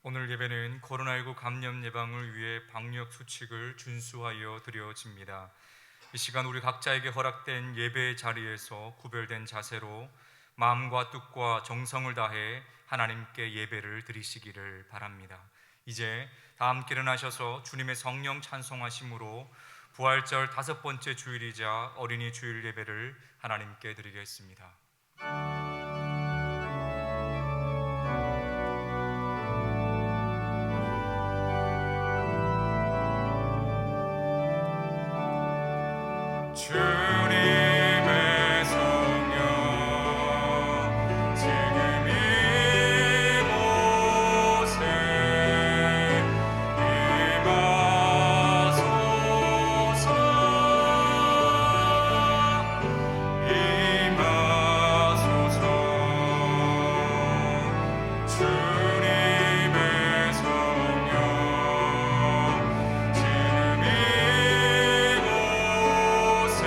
오늘 예배는 코로나19 감염 예방을 위해 방역 수칙을 준수하여 드려집니다. 이 시간 우리 각자에게 허락된 예배 자리에서 구별된 자세로 마음과 뜻과 정성을 다해 하나님께 예배를 드리시기를 바랍니다. 이제 다 함께 일어나셔서 주님의 성령 찬송하심으로 부활절 5번째 주일이자 어린이 주일 예배를 하나님께 드리겠습니다. 주님의 성령 지금 이곳에 임하소서. 주님의 성령 지금 이곳에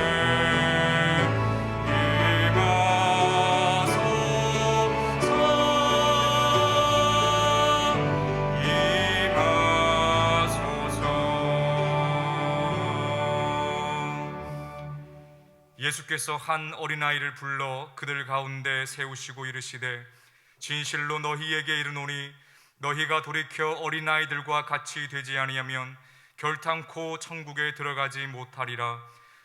예수께서 한 어린아이를 불러 그들 가운데 세우시고 이르시되 진실로 너희에게 이르노니 너희가 돌이켜 어린아이들과 같이 되지 아니하면 결탄코 천국에 들어가지 못하리라.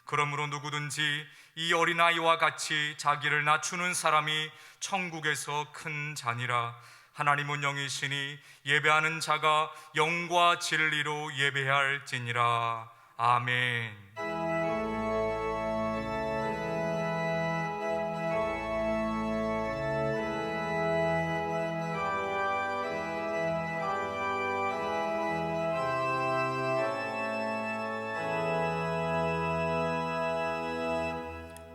그러므로 누구든지 이 어린아이와 같이 자기를 낮추는 사람이 천국에서 큰 자니라. 하나님은 영이시니 예배하는 자가 영과 진리로 예배할지니라. 아멘.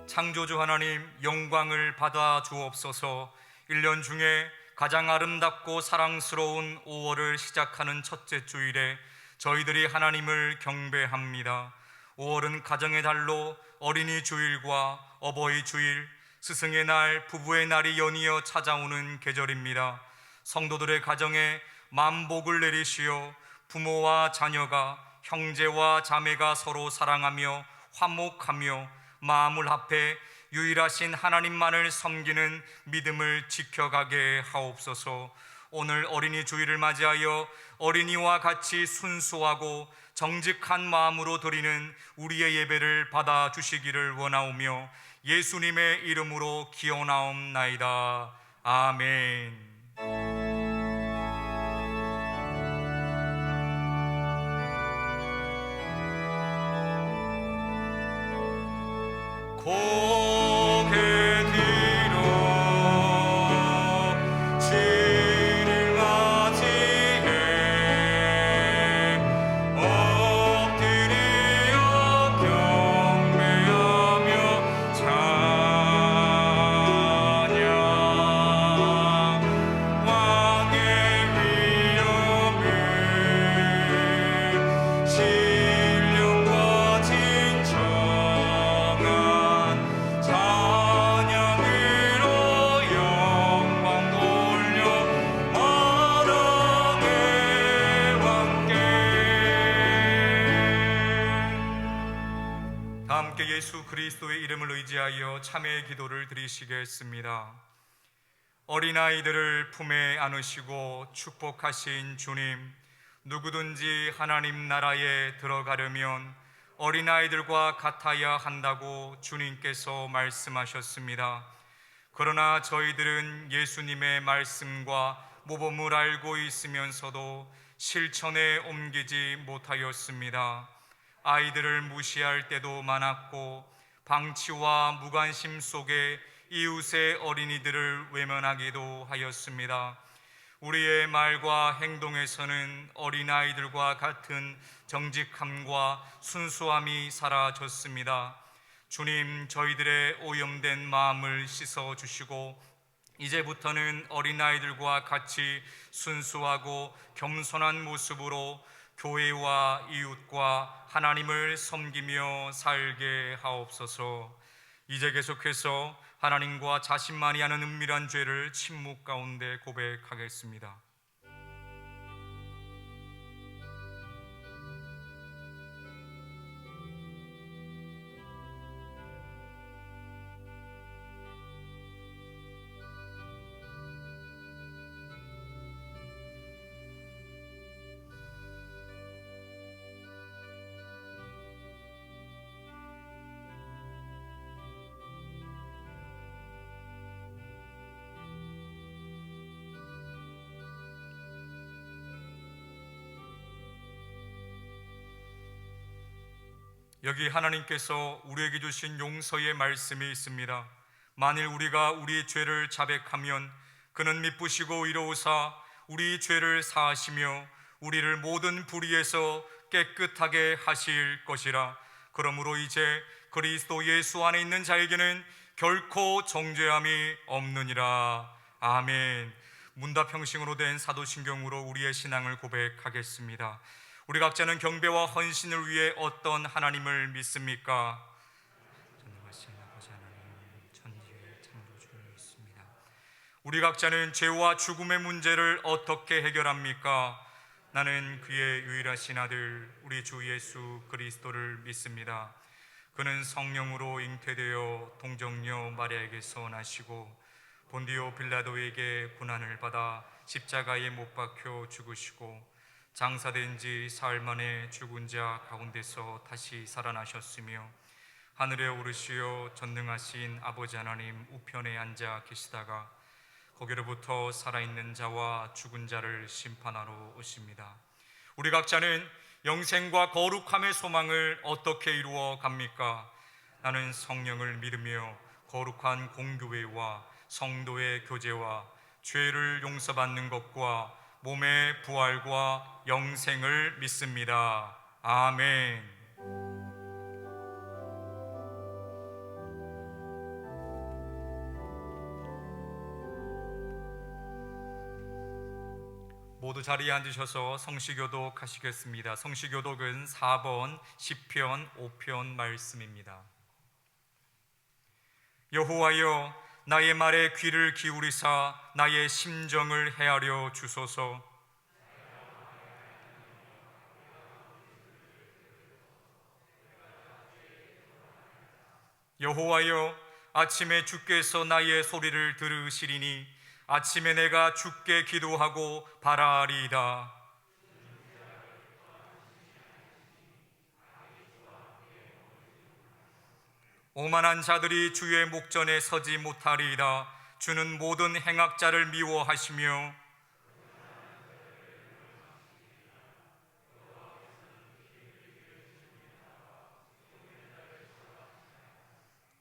창조주 하나님, 영광을 받아 주옵소서. 1년 중에 가장 아름답고 사랑스러운 5월을 시작하는 첫째 주일에 저희들이 하나님을 경배합니다. 5월은 가정의 달로 어린이 주일과 어버이 주일, 스승의 날, 부부의 날이 연이어 찾아오는 계절입니다. 성도들의 가정에 만복을 내리시어 부모와 자녀가, 형제와 자매가 서로 사랑하며 화목하며 마음을 합해 유일하신 하나님만을 섬기는 믿음을 지켜가게 하옵소서. 오늘 어린이 주일을 맞이하여 어린이와 같이 순수하고 정직한 마음으로 드리는 우리의 예배를 받아주시기를 원하오며 예수님의 이름으로 기원하옵나이다. 아멘. 고개 들어 주를 맞이해 엎드려 경배하며 찬양. 왕의 위엄을 신령과 진정한 찬양으로 영광 돌려 만왕의 왕께. 다 함께 예수 그리스도의 이름을 의지하여 참회의 기도를 드리시겠습니다. 어린아이들을 품에 안으시고 축복하신 주님, 누구든지 하나님 나라에 들어가려면 어린아이들과 같아야 한다고 주님께서 말씀하셨습니다. 그러나 저희들은 예수님의 말씀과 모범을 알고 있으면서도 실천에 옮기지 못하였습니다. 아이들을 무시할 때도 많았고 방치와 무관심 속에 이웃의 어린이들을 외면하기도 하였습니다. 우리의 말과 행동에서는 어린아이들과 같은 정직함과 순수함이 사라졌습니다. 주님, 저희들의 오염된 마음을 씻어주시고 이제부터는 어린아이들과 같이 순수하고 겸손한 모습으로 교회와 이웃과 하나님을 섬기며 살게 하옵소서. 이제 계속해서 하나님과 자신만이 아는 은밀한 죄를 침묵 가운데 고백하겠습니다. 여기 하나님께서 우리에게 주신 용서의 말씀이 있습니다. 만일 우리가 우리 죄를 자백하면 그는 미쁘시고 이로우사 우리 죄를 사하시며 우리를 모든 불의에서 깨끗하게 하실 것이라. 그러므로 이제 그리스도 예수 안에 있는 자에게는 결코 정죄함이 없느니라. 아멘. 문답형식으로 된 사도신경으로 우리의 신앙을 고백하겠습니다. 우리 각자는 경배와 헌신을 위해 어떤 하나님을 믿습니까? 전능하신 아버지 하나님, 천지의 창조주를 믿습니다. 우리 각자는 죄와 죽음의 문제를 어떻게 해결합니까? 나는 그의 유일하신 아들 우리 주 예수 그리스도를 믿습니다. 그는 성령으로 잉태되어 동정녀 마리아에게서 나시고 본디오 빌라도에게 고난을 받아 십자가에 못 박혀 죽으시고 장사된 지 사흘 만에 죽은 자 가운데서 다시 살아나셨으며 하늘에 오르시어 전능하신 아버지 하나님 우편에 앉아 계시다가 거기로부터 살아있는 자와 죽은 자를 심판하러 오십니다. 우리 각자는 영생과 거룩함의 소망을 어떻게 이루어 갑니까? 나는 성령을 믿으며 거룩한 공교회와 성도의 교제와 죄를 용서받는 것과 몸의 부활과 영생을 믿습니다. 아멘. 모두 자리에 앉으셔서 성시교독 하시겠습니다. 성시교독은 4번 시편 5편 말씀입니다. 여호와여, 나의 말에 귀를 기울이사 나의 심정을 헤아려 주소서. 여호와여, 아침에 주께서 나의 소리를 들으시리니 아침에 내가 주께 기도하고 바라리이다. 오만한 자들이 주의 목전에 서지 못하리이다. 주는 모든 행악자를 미워하시며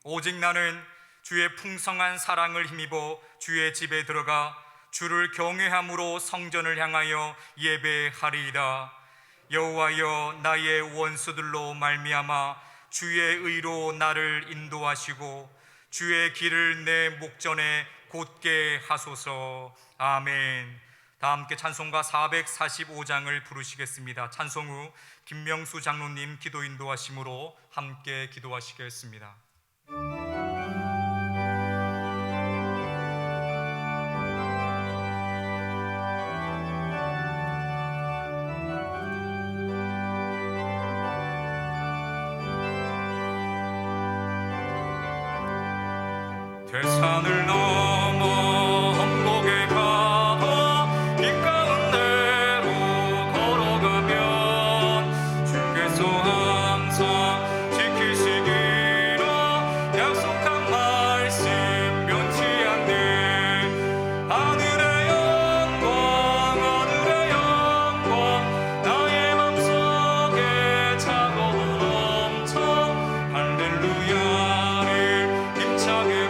오직 나는 주의 풍성한 사랑을 힘입어 주의 집에 들어가 주를 경외함으로 성전을 향하여 예배하리이다. 여호와여, 나의 원수들로 말미암아 주의 의로 나를 인도하시고 주의 길을 내 목전에 곧게 하소서. 아멘. 다 함께 찬송가 445장을 부르시겠습니다. 찬송 후 김명수 장로님 기도 인도하심으로 함께 기도하시겠습니다. 대산을 넘어 험곡에 가도 길 가운데로 걸어가면 주께서 항상 지키시기로 약속한 말씀 변치 않네. 하늘의 영광 하늘의 영광 나의 맘속에 차고도 넘쳐 할렐루야를 힘차게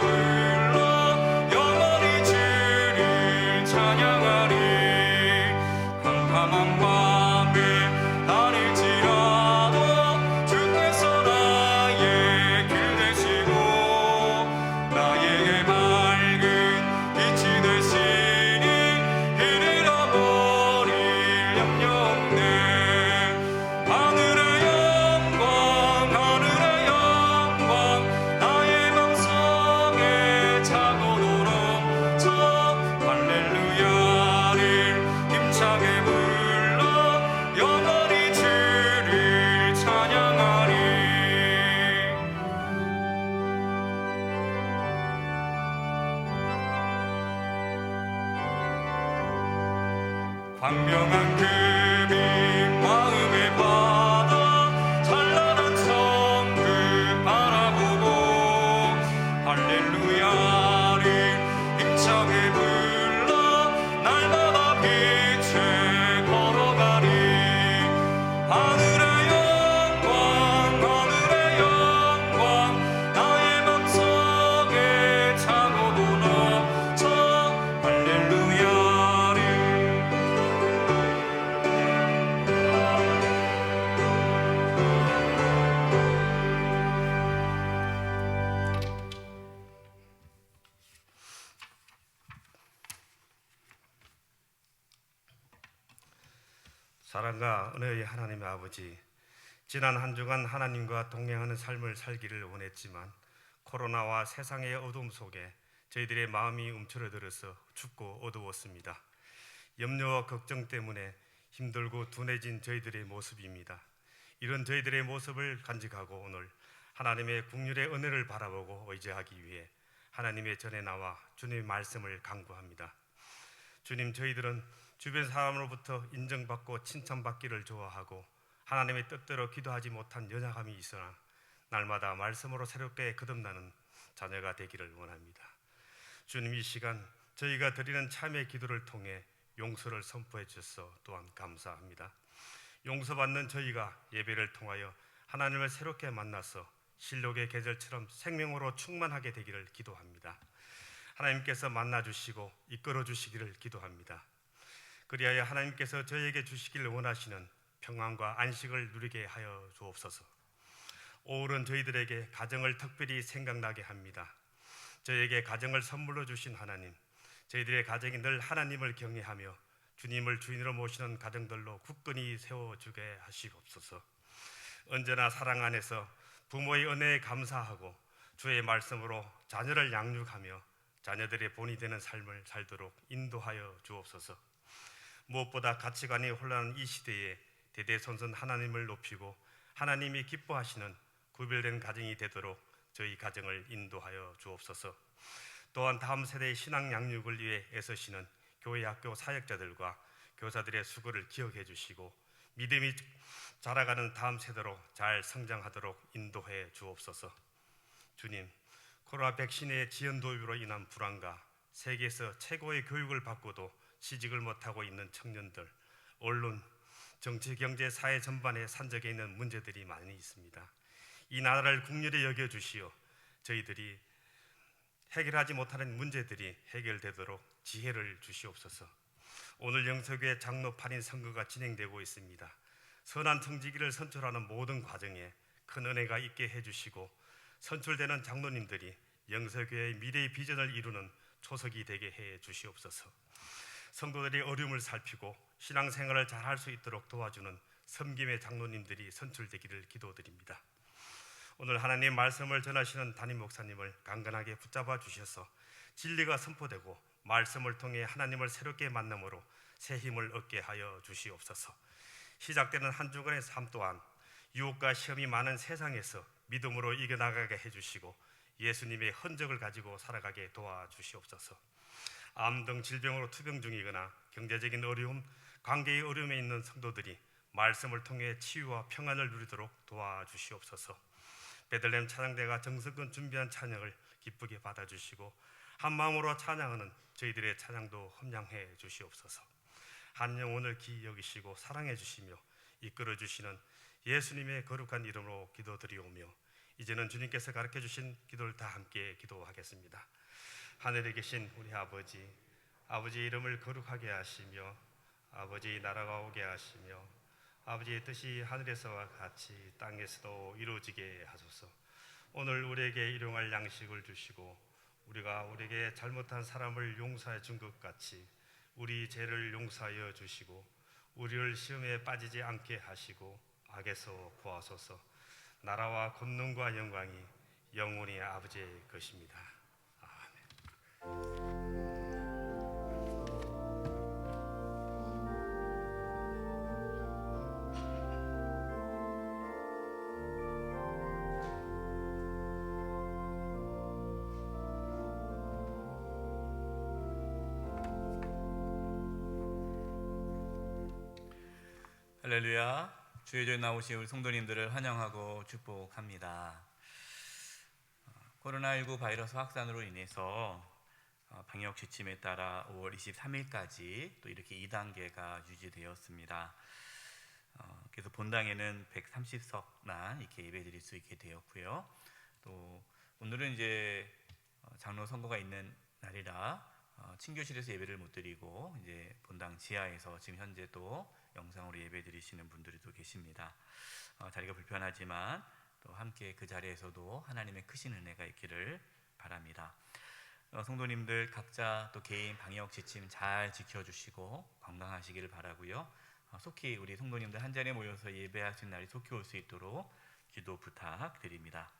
광명한 금이 마음에 받아 찬란한 천국 바라보고 할렐루야를 힘차게 불러 날마다 빛에 걸어가리. 하늘의 영광 하늘의 사랑과 은혜의 하나님의 아버지, 지난 한 주간 하나님과 동행하는 삶을 살기를 원했지만 코로나와 세상의 어둠 속에 저희들의 마음이 움츠러들어서 춥고 어두웠습니다. 염려와 걱정 때문에 힘들고 둔해진 저희들의 모습입니다. 이런 저희들의 모습을 간직하고 오늘 하나님의 국률의 은혜를 바라보고 의지하기 위해 하나님의 전에 나와 주님의 말씀을 간구합니다. 주님, 저희들은 주변 사람으로부터 인정받고 칭찬받기를 좋아하고 하나님의 뜻대로 기도하지 못한 연약함이 있으나 날마다 말씀으로 새롭게 거듭나는 자녀가 되기를 원합니다. 주님, 이 시간 저희가 드리는 참의 기도를 통해 용서를 선포해 주셔서 또한 감사합니다. 용서받는 저희가 예배를 통하여 하나님을 새롭게 만나서 실록의 계절처럼 생명으로 충만하게 되기를 기도합니다. 하나님께서 만나주시고 이끌어 주시기를 기도합니다. 그리하여 하나님께서 저희에게 주시기를 원하시는 평안과 안식을 누리게 하여 주옵소서. 오늘은 저희들에게 가정을 특별히 생각나게 합니다. 저희에게 가정을 선물로 주신 하나님, 저희들의 가정이 늘 하나님을 경외하며 주님을 주인으로 모시는 가정들로 굳건히 세워주게 하시옵소서. 언제나 사랑 안에서 부모의 은혜에 감사하고 주의 말씀으로 자녀를 양육하며 자녀들의 본이 되는 삶을 살도록 인도하여 주옵소서. 무엇보다 가치관이 혼란한 이 시대에 대대손손 하나님을 높이고 하나님이 기뻐하시는 구별된 가정이 되도록 저희 가정을 인도하여 주옵소서. 또한 다음 세대의 신앙 양육을 위해 애쓰시는 교회 학교 사역자들과 교사들의 수고를 기억해 주시고 믿음이 자라가는 다음 세대로 잘 성장하도록 인도해 주옵소서. 주님, 코로나 백신의 지연 도입으로 인한 불안과 세계에서 최고의 교육을 받고도 취직을 못하고 있는 청년들, 언론, 정치, 경제, 사회 전반에 산적해 있는 문제들이 많이 있습니다. 이 나라를 국률에 여겨주시어 저희들이 해결하지 못하는 문제들이 해결되도록 지혜를 주시옵소서. 오늘 영서교회 장로 8인 선거가 진행되고 있습니다. 선한 청지기를 선출하는 모든 과정에 큰 은혜가 있게 해주시고 선출되는 장로님들이 영서교회의 미래의 비전을 이루는 초석이 되게 해 주시옵소서. 성도들의 어려움을 살피고 신앙생활을 잘 할 수 있도록 도와주는 섬김의 장로님들이 선출되기를 기도드립니다. 오늘 하나님의 말씀을 전하시는 담임 목사님을 강건하게 붙잡아 주셔서 진리가 선포되고 말씀을 통해 하나님을 새롭게 만남으로 새 힘을 얻게 하여 주시옵소서. 시작되는 한 주간의 삶 또한 유혹과 시험이 많은 세상에서 믿음으로 이겨나가게 해주시고 예수님의 흔적을 가지고 살아가게 도와주시옵소서. 암 등 질병으로 투병 중이거나 경제적인 어려움, 관계의 어려움에 있는 성도들이 말씀을 통해 치유와 평안을 누리도록 도와주시옵소서. 베들레헴 찬양대가 정성껏 준비한 찬양을 기쁘게 받아주시고 한 마음으로 찬양하는 저희들의 찬양도 험양해 주시옵소서. 한 영혼을 귀히 여기시고 사랑해 주시며 이끌어 주시는 예수님의 거룩한 이름으로 기도드리오며 이제는 주님께서 가르쳐 주신 기도를 다 함께 기도하겠습니다. 하늘에 계신 우리 아버지, 아버지의 이름을 거룩하게 하시며 아버지의 나라가 오게 하시며 아버지의 뜻이 하늘에서와 같이 땅에서도 이루어지게 하소서. 오늘 우리에게 일용할 양식을 주시고 우리가 우리에게 잘못한 사람을 용서해 준 것 같이 우리 죄를 용서하여 주시고 우리를 시험에 빠지지 않게 하시고 악에서 구하소서. 나라와 권능과 영광이 영원히 아버지의 것입니다. 아멘. 할렐루야. 주의 전에 나오신 우리 성도님들을 환영하고 축복합니다. 코로나19 바이러스 확산으로 인해서 방역 지침에 따라 5월 23일까지 또 이렇게 2단계가 유지되었습니다. 그래서 본당에는 130석만 이렇게 예배드릴 수 있게 되었고요. 또 오늘은 이제 장로 선거가 있는 날이라 친교실에서 예배를 못 드리고 이제 본당 지하에서 지금 현재 또 영상으로 예배 드리시는 분들이 또 계십니다. 자리가 불편하지만 또 함께 그 자리에서도 하나님의 크신 은혜가 있기를 바랍니다. 성도님들 각자 또 개인 방역 지침 잘 지켜주시고 건강하시기를 바라고요. 속히 우리 성도님들 한 자리에 모여서 예배할 수 있는 날이 속히 올 수 있도록 기도 부탁드립니다.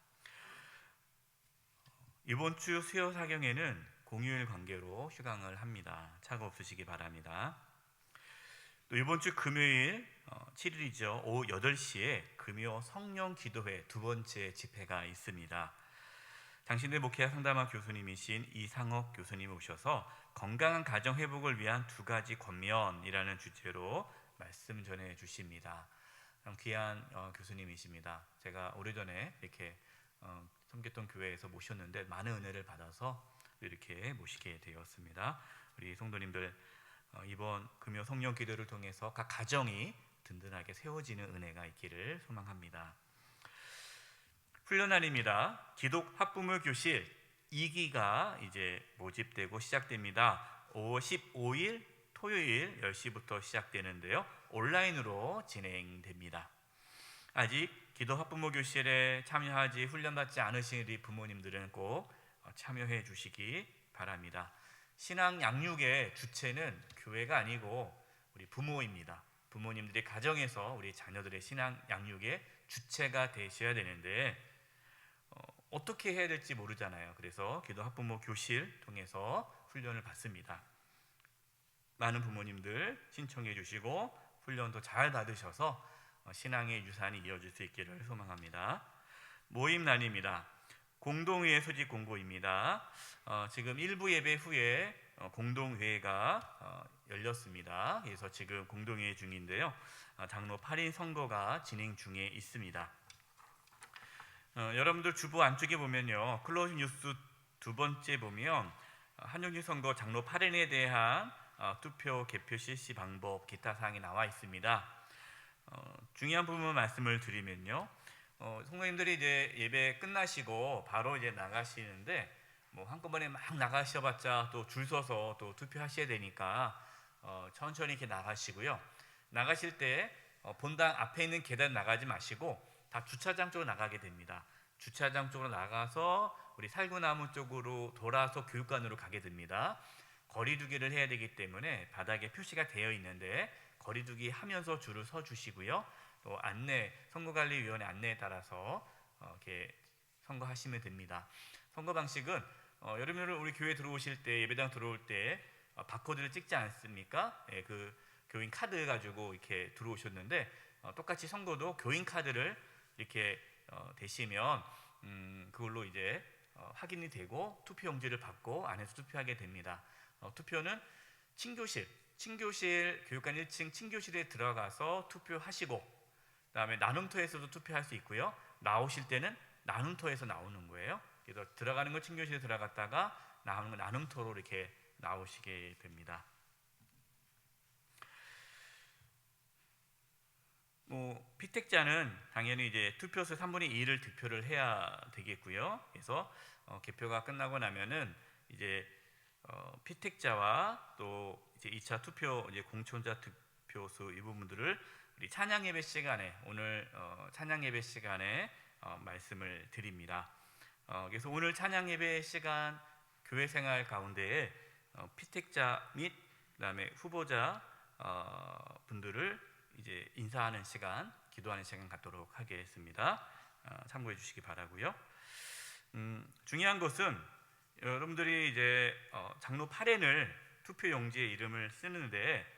이번 주 수요 사경에는 공휴일 관계로 휴강을 합니다. 차가 없으시기 바랍니다. 또 이번 주 금요일 7일이죠. 오후 8시에 금요 성령 기도회 두 번째 집회가 있습니다. 당신들 목회와 상담학 교수님이신 이상옥 교수님 오셔서 건강한 가정 회복을 위한 두 가지 권면이라는 주제로 말씀 전해 주십니다. 귀한 교수님이십니다. 제가 오래전에 이렇게 섬겼던 교회에서 모셨는데 많은 은혜를 받아서 이렇게 모시게 되었습니다. 우리 성도님들 이번 금요 성령 기도를 통해서 각 가정이 든든하게 세워지는 은혜가 있기를 소망합니다. 훈련날입니다. 기독 학부모 교실 2기가 이제 모집되고 시작됩니다. 5월 15일 토요일 10시부터 시작되는데요. 온라인으로 진행됩니다. 아직 기독 학부모 교실에 참여하지 훈련받지 않으신 우리 부모님들은 꼭 참여해 주시기 바랍니다. 신앙 양육의 주체는 교회가 아니고 우리 부모입니다. 부모님들이 가정에서 우리 자녀들의 신앙 양육의 주체가 되셔야 되는데 어떻게 해야 될지 모르잖아요. 그래서 기도 학부모 교실 통해서 훈련을 받습니다. 많은 부모님들 신청해 주시고 훈련도 잘 받으셔서 신앙의 유산이 이어질 수 있기를 소망합니다. 모임날입니다. 공동회의 소집 공고입니다. 지금 일부 예배 후에 공동회의가 열렸습니다. 그래서 지금 공동회의 중인데요. 장로 8인 선거가 진행 중에 있습니다. 여러분들 주보 안쪽에 보면요. 클로징 뉴스 두 번째 보면 한용기 선거 장로 8인에 대한 투표 개표 실시 방법 기타 사항이 나와 있습니다. 중요한 부분 말씀을 드리면요. 성도님들이 이제 예배 끝나시고 바로 이제 나가시는데 뭐 한꺼번에 막 나가셔봤자 또 줄 서서 또 투표하셔야 되니까 천천히 이렇게 나가시고요. 나가실 때 본당 앞에 있는 계단 나가지 마시고 다 주차장 쪽으로 나가게 됩니다. 주차장 쪽으로 나가서 우리 살구나무 쪽으로 돌아서 교육관으로 가게 됩니다. 거리두기를 해야 되기 때문에 바닥에 표시가 되어 있는데 거리두기 하면서 줄을 서 주시고요. 또 안내, 선거관리위원회 안내에 따라서 이렇게 선거하시면 됩니다. 선거 방식은 여러분들 우리 교회 들어오실 때 예배당 들어올 때 바코드를 찍지 않습니까? 예, 그 교인 카드 가지고 이렇게 들어오셨는데 똑같이 선거도 교인 카드를 이렇게 대시면 그걸로 이제 확인이 되고 투표용지를 받고 안에서 투표하게 됩니다. 투표는 친교실 교육관 1층 친교실에 들어가서 투표하시고 그다음에 나눔터에서도 투표할 수 있고요. 나오실 때는 나눔터에서 나오는 거예요. 그래서 들어가는 건 친교실에 들어갔다가 나오는 건 나눔터로 이렇게 나오시게 됩니다. 피택자는 당연히 이제 투표수 3분의 2를 득표를 해야 되겠고요. 그래서 개표가 끝나고 나면은 이제 피택자와 또 이제 2차 투표 이제 공천자 득표수 이 부분들을 우리 찬양 예배 시간에 오늘 찬양 예배 시간에 말씀을 드립니다. 그래서 오늘 찬양 예배 시간 교회 생활 가운데에 피택자 및 그다음에 후보자 분들을 이제 인사하는 시간, 기도하는 시간 갖도록 하겠습니다. 참고해 주시기 바라고요. 중요한 것은 여러분들이 이제 장로 8인을 투표 용지에 이름을 쓰는데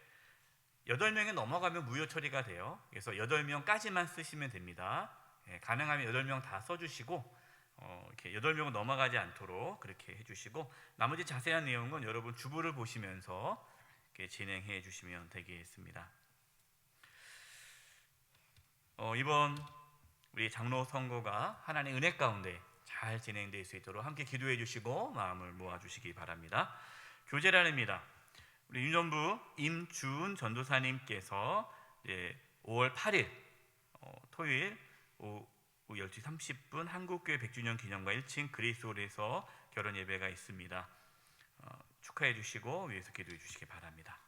8명이 넘어가면 무효 처리가 돼요. 그래서 8명까지만 쓰시면 됩니다. 가능하면 8명 다 써주시고 이렇게 8명은 넘어가지 않도록 그렇게 해주시고 나머지 자세한 내용은 여러분 주보를 보시면서 이렇게 진행해 주시면 되겠습니다. 이번 우리 장로 선거가 하나님의 은혜 가운데 잘 진행될 수 있도록 함께 기도해 주시고 마음을 모아 주시기 바랍니다. 교제란입니다. 우리 윤전부 임주은 전도사님께서 이제 5월 8일 토요일 오후 10시 30분 한국교회 100주년 기념과 1층 그리스홀에서 결혼 예배가 있습니다. 축하해 주시고 위에서 기도해 주시기 바랍니다.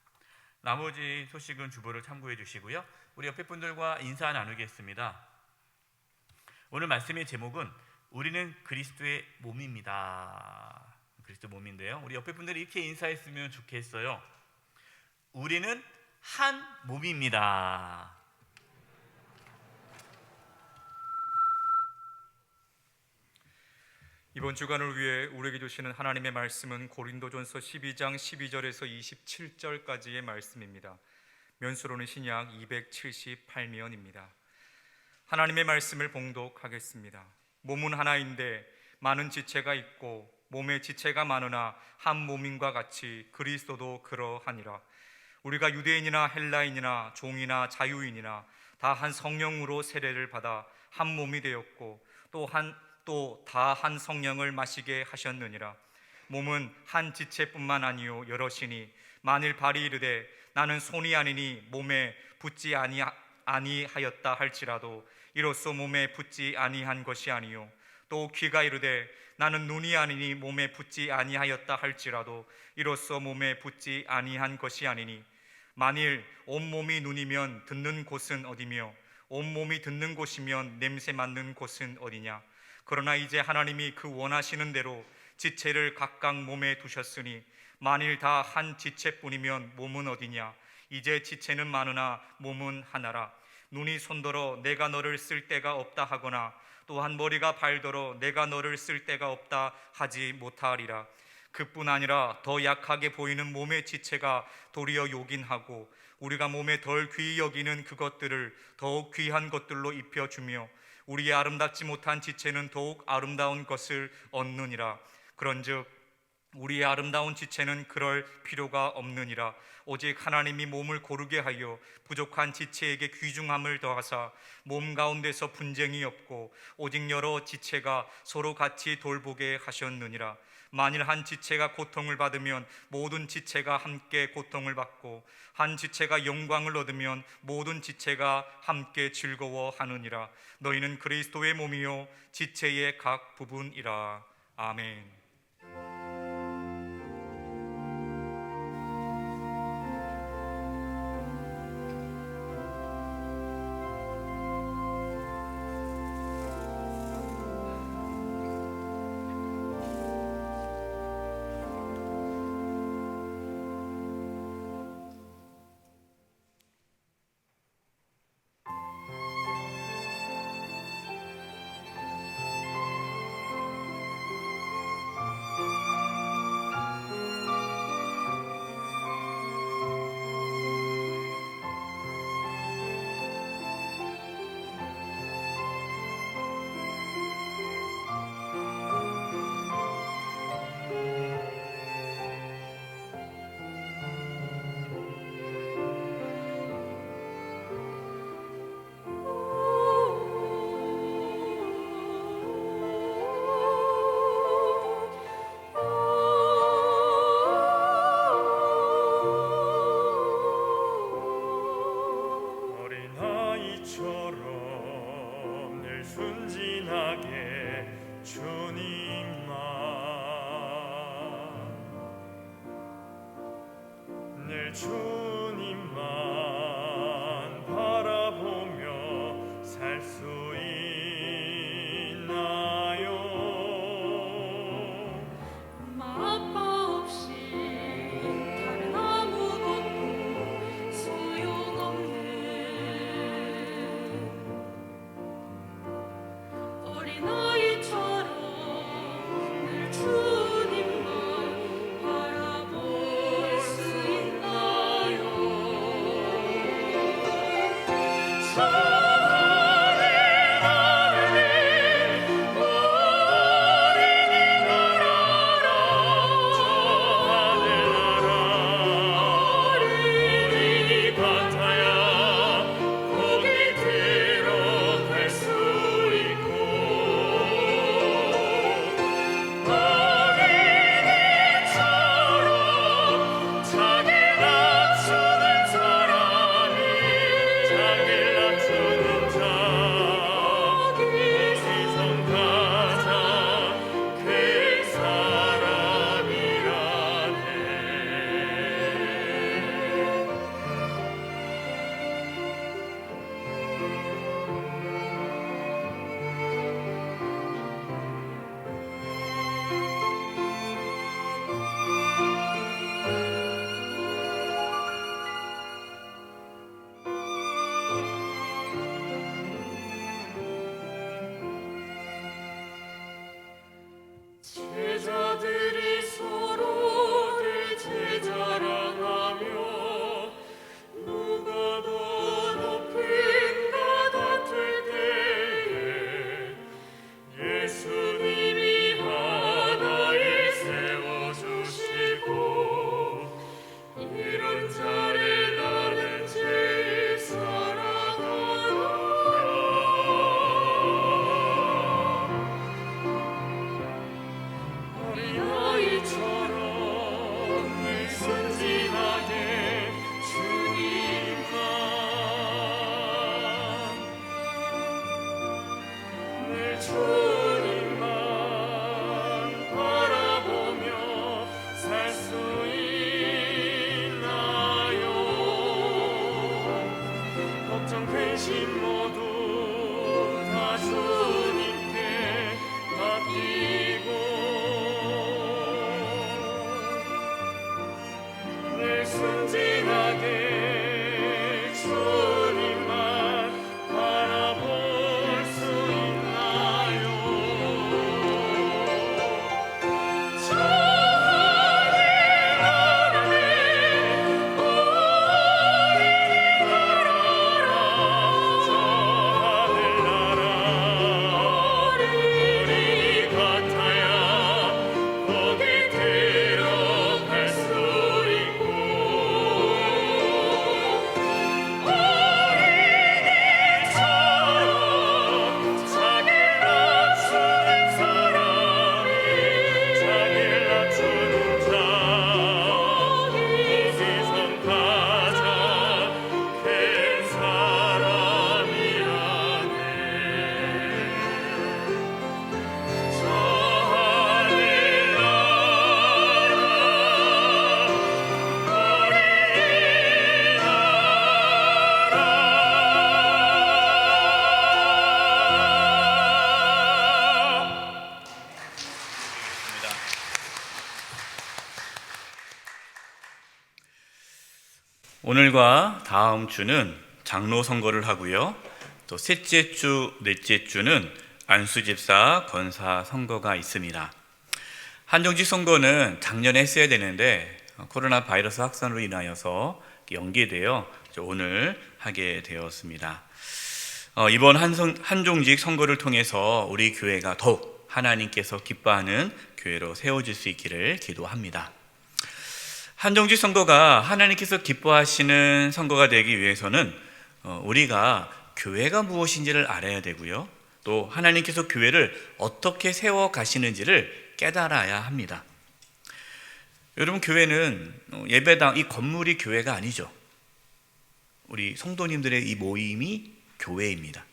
나머지 소식은 주보를 참고해 주시고요. 우리 옆에 분들과 인사 나누겠습니다. 오늘 말씀의 제목은 우리는 그리스도의 몸입니다. 그리스도 몸인데요. 우리 옆에 분들이 이렇게 인사했으면 좋겠어요. 우리는 한 몸입니다. 이번 주간을 위해 우리에게 주시는 하나님의 말씀은 고린도전서 12장 12절에서 27절까지의 말씀입니다. 면수로는 신약 278면입니다. 하나님의 말씀을 봉독하겠습니다. 몸은 하나인데 많은 지체가 있고 몸에 지체가 많으나 한 몸인과 같이 그리스도도 그러하니라. 우리가 유대인이나 헬라인이나 종이나 자유인이나 다 한 성령으로 세례를 받아 한 몸이 되었고 또 다 한 성령을 마시게 하셨느니라. 몸은 한 지체뿐만 아니요 여럿이니 만일 발이 이르되 나는 손이 아니니 몸에 붙지 아니하였다 할지라도 이로써 몸에 붙지 아니한 것이 아니요 또 귀가 이르되 나는 눈이 아니니 몸에 붙지 아니하였다 할지라도 이로써 몸에 붙지 아니한 것이 아니니 만일 온몸이 눈이면 듣는 곳은 어디며 온몸이 듣는 곳이면 냄새 맡는 곳은 어디냐. 그러나 이제 하나님이 그 원하시는 대로 지체를 각각 몸에 두셨으니 만일 다 한 지체뿐이면 몸은 어디냐. 이제 지체는 많으나 몸은 하나라. 눈이 손더러 내가 너를 쓸 데가 없다 하거나 또한 머리가 발더러 내가 너를 쓸 데가 없다 하지 못하리라. 그뿐 아니라 더 약하게 보이는 몸의 지체가 도리어 요긴하고 우리가 몸에 덜 귀히 여기는 그것들을 더욱 귀한 것들로 입혀주며 우리의 아름답지 못한 지체는 더욱 아름다운 것을 얻느니라. 그런즉 우리의 아름다운 지체는 그럴 필요가 없느니라. 오직 하나님이 몸을 고르게 하여 부족한 지체에게 귀중함을 더하사 몸 가운데서 분쟁이 없고 오직 여러 지체가 서로 같이 돌보게 하셨느니라. 만일 한 지체가 고통을 받으면 모든 지체가 함께 고통을 받고 한 지체가 영광을 얻으면 모든 지체가 함께 즐거워하느니라. 너희는 그리스도의 몸이요 지체의 각 부분이라. 아멘. 주님만 바라보며 살 수 있나요? 아빠 없이 다른 아무것도 소용없네. 어린아이처럼 늘 주님만 바라볼 수 있나요? 순진하게 주님만 바라볼 수 있나요? 저 하늘나라 우리 같아야 거기 들어갈 수 있고 어린이처럼 자기를 낮추는 사람이 자기를 낮추는 자 거기선 가장 큰 사람이라네. 저 오늘과 다음 주는 장로 선거를 하고요. 또 셋째 주, 넷째 주는 안수집사, 권사 선거가 있습니다. 한정직 선거는 작년에 했어야 되는데 코로나 바이러스 확산으로 인하여서 연기되어 오늘 하게 되었습니다. 이번 한정직 선거를 통해서 우리 교회가 더욱 하나님께서 기뻐하는 교회로 세워질 수 있기를 기도합니다. 한정직 선거가 하나님께서 기뻐하시는 선거가 되기 위해서는 우리가 교회가 무엇인지를 알아야 되고요. 또 하나님께서 교회를 어떻게 세워 가시는지를 깨달아야 합니다. 여러분, 교회는 예배당, 이 건물이 교회가 아니죠. 우리 성도님들의 이 모임이 교회입니다.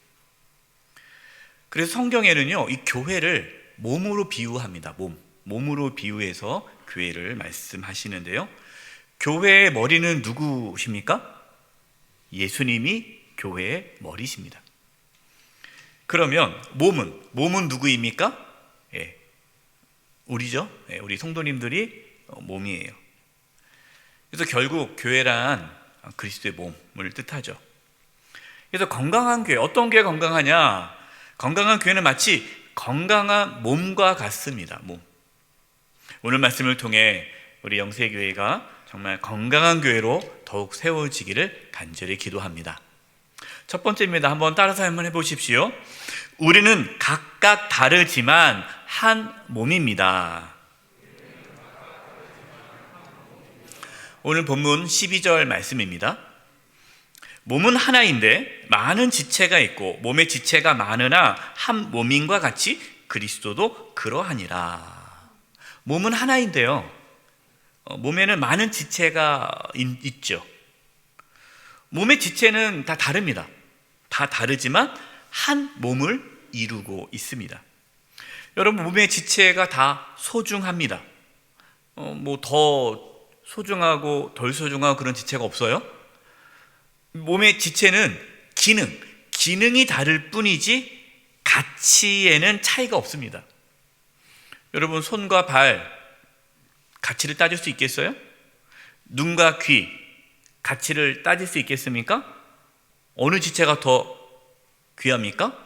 그래서 성경에는요, 이 교회를 몸으로 비유합니다. 몸으로 비유해서 교회를 말씀하시는데요. 교회의 머리는 누구십니까? 예수님이 교회의 머리십니다. 그러면 몸은 누구입니까? 우리죠. 우리 성도님들이 몸이에요. 그래서 결국 교회란 그리스도의 몸을 뜻하죠. 그래서 건강한 교회, 어떤 교회가 건강하냐? 건강한 교회는 마치 건강한 몸과 같습니다. 몸. 오늘 말씀을 통해 우리 영세교회가 정말 건강한 교회로 더욱 세워지기를 간절히 기도합니다. 첫 번째입니다. 한번 따라서 한번 해보십시오. 우리는 각각 다르지만 한 몸입니다. 오늘 본문 12절 말씀입니다. 몸은 하나인데 많은 지체가 있고 몸의 지체가 많으나 한 몸인과 같이 그리스도도 그러하니라. 몸은 하나인데요, 몸에는 많은 지체가 있죠. 몸의 지체는 다 다릅니다. 다 다르지만 한 몸을 이루고 있습니다. 여러분, 몸의 지체가 다 소중합니다. 뭐 더 소중하고 덜 소중하고 그런 지체가 없어요. 몸의 지체는 기능이 다를 뿐이지 가치에는 차이가 없습니다. 여러분, 손과 발 가치를 따질 수 있겠어요? 눈과 귀 가치를 따질 수 있겠습니까? 어느 지체가 더 귀합니까?